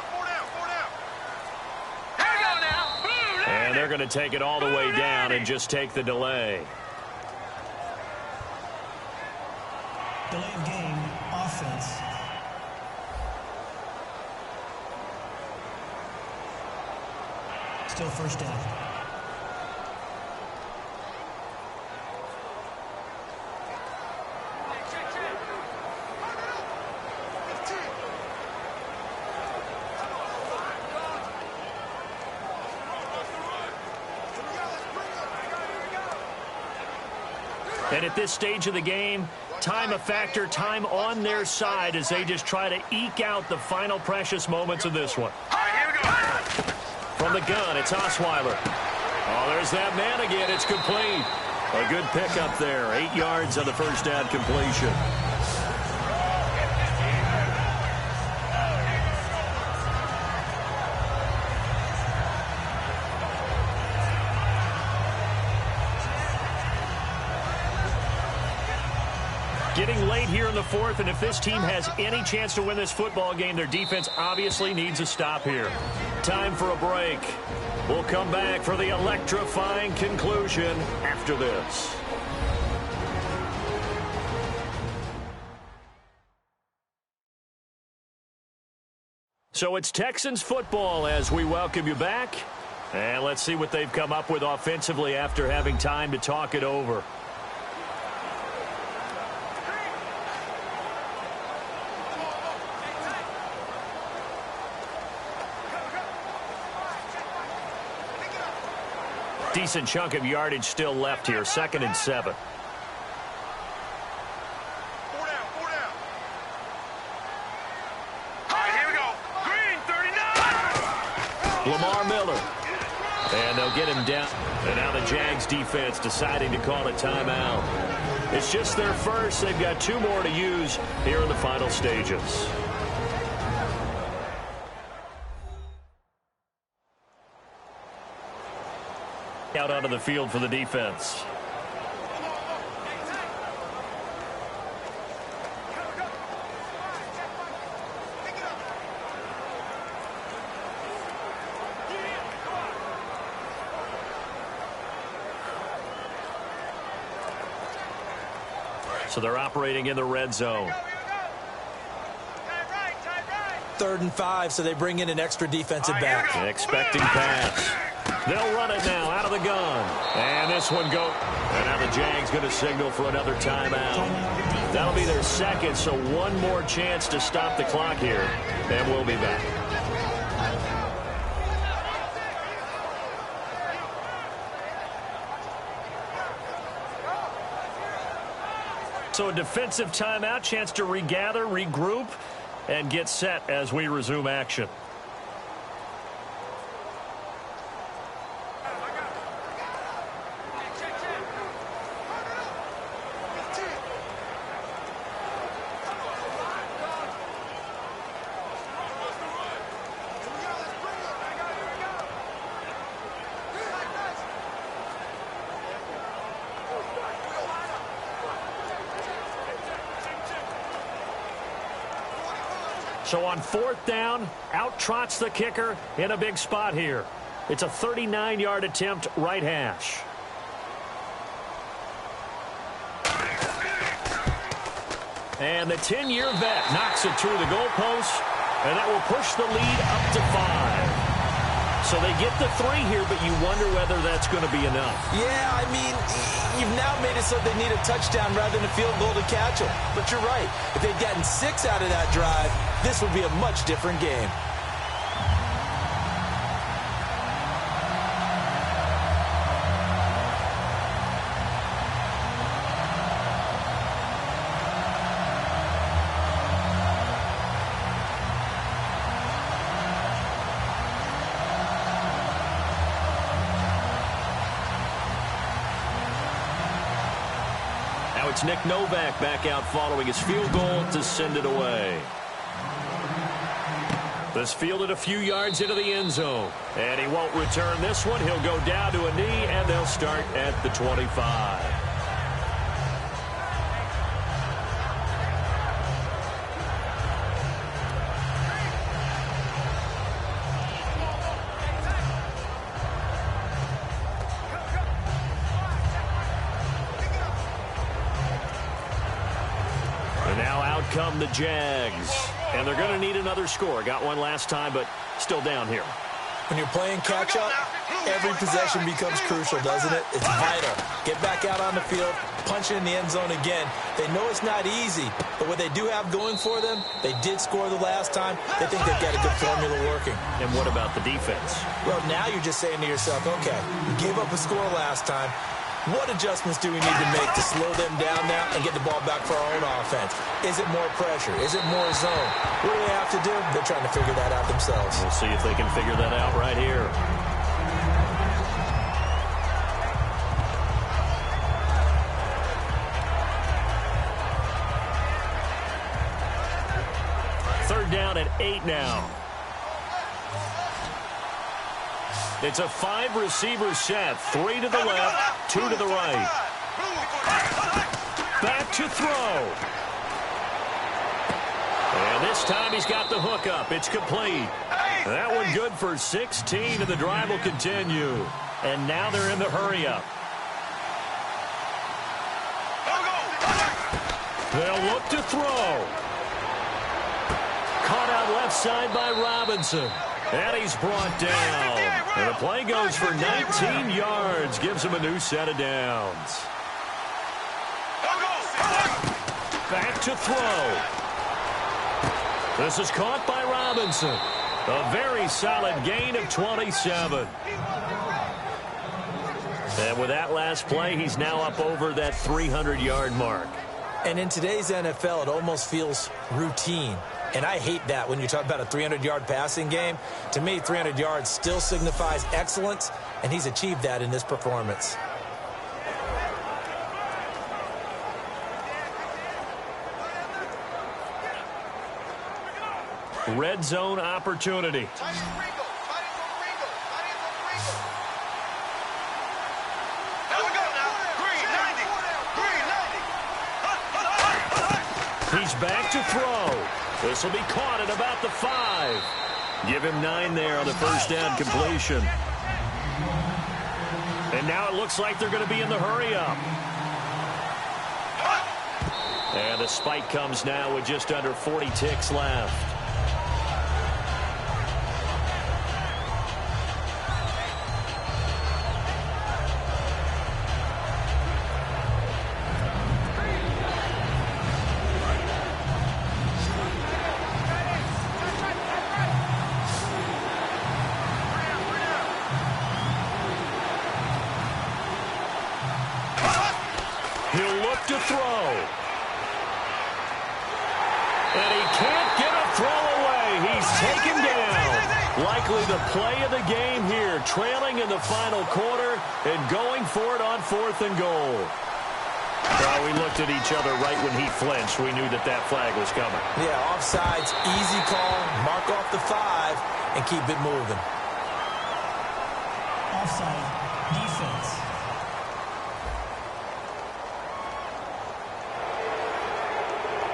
four down. Here we go now. And they're going to take it all the way down and just take the delay. Delay of game, offense. Still first down. And at this stage of the game, time a factor, time on their side as they just try to eke out the final precious moments of this one. All right, here we go. From the gun, it's Osweiler. Oh, there's that man again. It's complete. A good pickup there. 8 yards on the first down completion. Getting late here in the fourth, and if this team has any chance to win this football game, their defense obviously needs a stop here. Time for a break. We'll come back for the electrifying conclusion after this. So it's Texans football as we welcome you back. And let's see what they've come up with offensively after having time to talk it over. Decent chunk of yardage still left here. 2nd and 7. Four down. All right, here we go. Green, 39. Lamar Miller. And they'll get him down. And now the Jags defense deciding to call a timeout. It's just their first. They've got 2 more to use here in the final stages. Out onto the field for the defense. So they're operating in the red zone. 3rd and 5, so they bring in an extra defensive back. Expecting pass. They'll run it now out of the gun. And this one goes. And now the Jags going to signal for another timeout. That'll be their second, so one more chance to stop the clock here. And we'll be back. So a defensive timeout, chance to regather, regroup, and get set as we resume action. So on 4th down, out trots the kicker in a big spot here. It's a 39-yard attempt, right hash. And the 10-year vet knocks it through the goalpost, and that will push the lead up to 5. So they get the 3 here, but you wonder whether that's going to be enough. Yeah, I mean, you've now made it so they need a touchdown rather than a field goal to catch them. But you're right. If they'd gotten 6 out of that drive, this would be a much different game. It's Nick Novak back out following his field goal to send it away. This fielded a few yards into the end zone. And he won't return this one. He'll go down to a knee, and they'll start at the 25. Come the Jags, and they're going to need another score. Got one last time, but still down here. When you're playing catch-up, every possession becomes crucial, doesn't it? It's vital. Get back out on the field, punch it in the end zone again. They know it's not easy, but what they do have going for them, they did score the last time. They think they've got a good formula working. And what about the defense? Well, now you're just saying to yourself, okay, we gave up a score last time. What adjustments do we need to make to slow them down now and get the ball back for our own offense? Is it more pressure? Is it more zone? What do they have to do? They're trying to figure that out themselves. We'll see if they can figure that out right here. Third down at 8 now. It's a 5-receiver set. 3 to the left, 2 to the right. back to throw. And this time he's got the hook up. It's complete. That one good for 16, and the drive will continue. And now they're in the hurry-up. They'll look to throw. Caught out left side by Robinson. And he's brought down. And the play goes for 19 yards. Gives him a new set of downs. Back to throw. This is caught by Robinson. A very solid gain of 27. And with that last play, he's now up over that 300-yard mark. And in today's NFL, it almost feels routine. And I hate that when you talk about a 300-yard passing game. To me, 300 yards still signifies excellence, and he's achieved that in this performance. Red zone opportunity. He's back to throw. This will be caught at about the 5. Give him 9 there on the first down completion. And now it looks like they're going to be in the hurry-up. And the spike comes now with just under 40 ticks left. To throw. And he can't get a throw away. He's taken down. Likely the play of the game here, trailing in the final quarter and going for it on 4th and goal. Well, we looked at each other right when he flinched. We knew that flag was coming. Yeah, offsides, easy call, mark off the 5, and keep it moving. Offside, defense.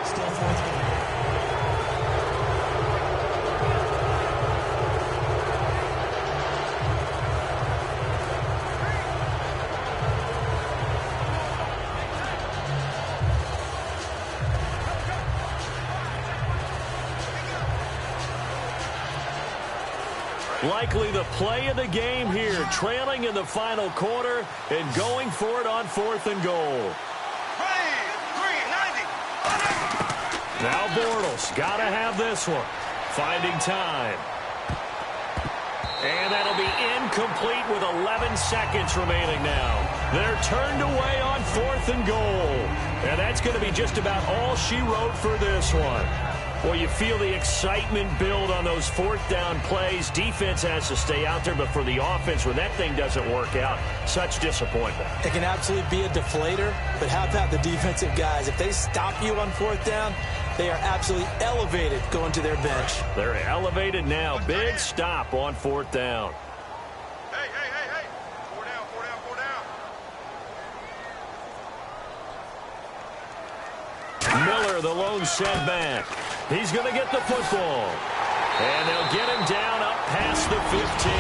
Still 4th down. Likely the play of the game here, trailing in the final quarter and going for it on 4th and goal. Now Bortles got to have this one. Finding time. And that'll be incomplete with 11 seconds remaining now. They're turned away on 4th and goal. And that's going to be just about all she wrote for this one. Well, you feel the excitement build on those 4th down plays. Defense has to stay out there, but for the offense, when that thing doesn't work out, such disappointment. It can absolutely be a deflator, but how about the defensive guys? If they stop you on 4th down, they are absolutely elevated going to their bench. They're elevated now. Big stop on 4th down. Hey. 4 down. Miller, the lone setback. He's going to get the football. And they'll get him down up past the 15.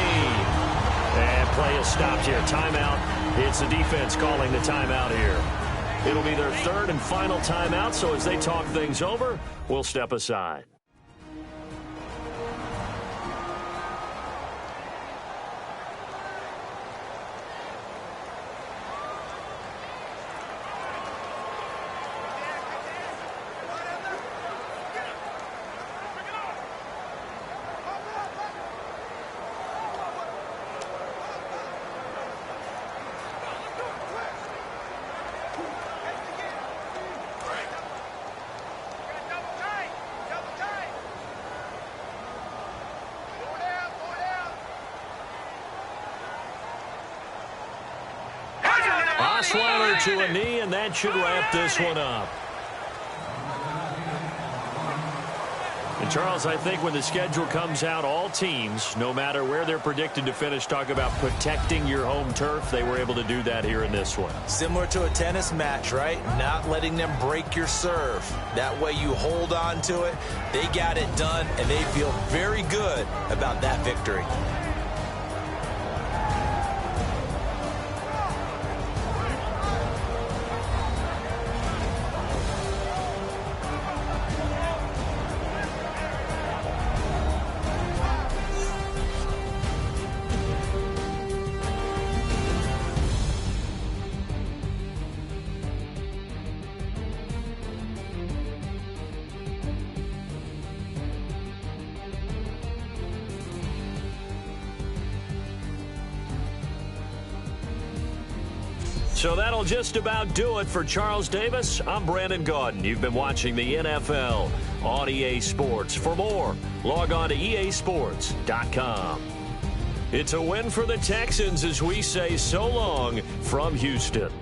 And play is stopped here. Timeout. It's the defense calling the timeout here. It'll be their 3rd and final timeout, so as they talk things over, we'll step aside. Osweiler to a knee, and that should wrap this one up. Charles, I think when the schedule comes out, all teams, no matter where they're predicted to finish, talk about protecting your home turf. They were able to do that here in this one. Similar to a tennis match, right? Not letting them break your serve. That way you hold on to it. They got it done, and they feel very good about that victory. So that'll just about do it for Charles Davis. I'm Brandon Gaudin. You've been watching the NFL on EA Sports. For more, log on to easports.com. It's a win for the Texans as we say so long from Houston.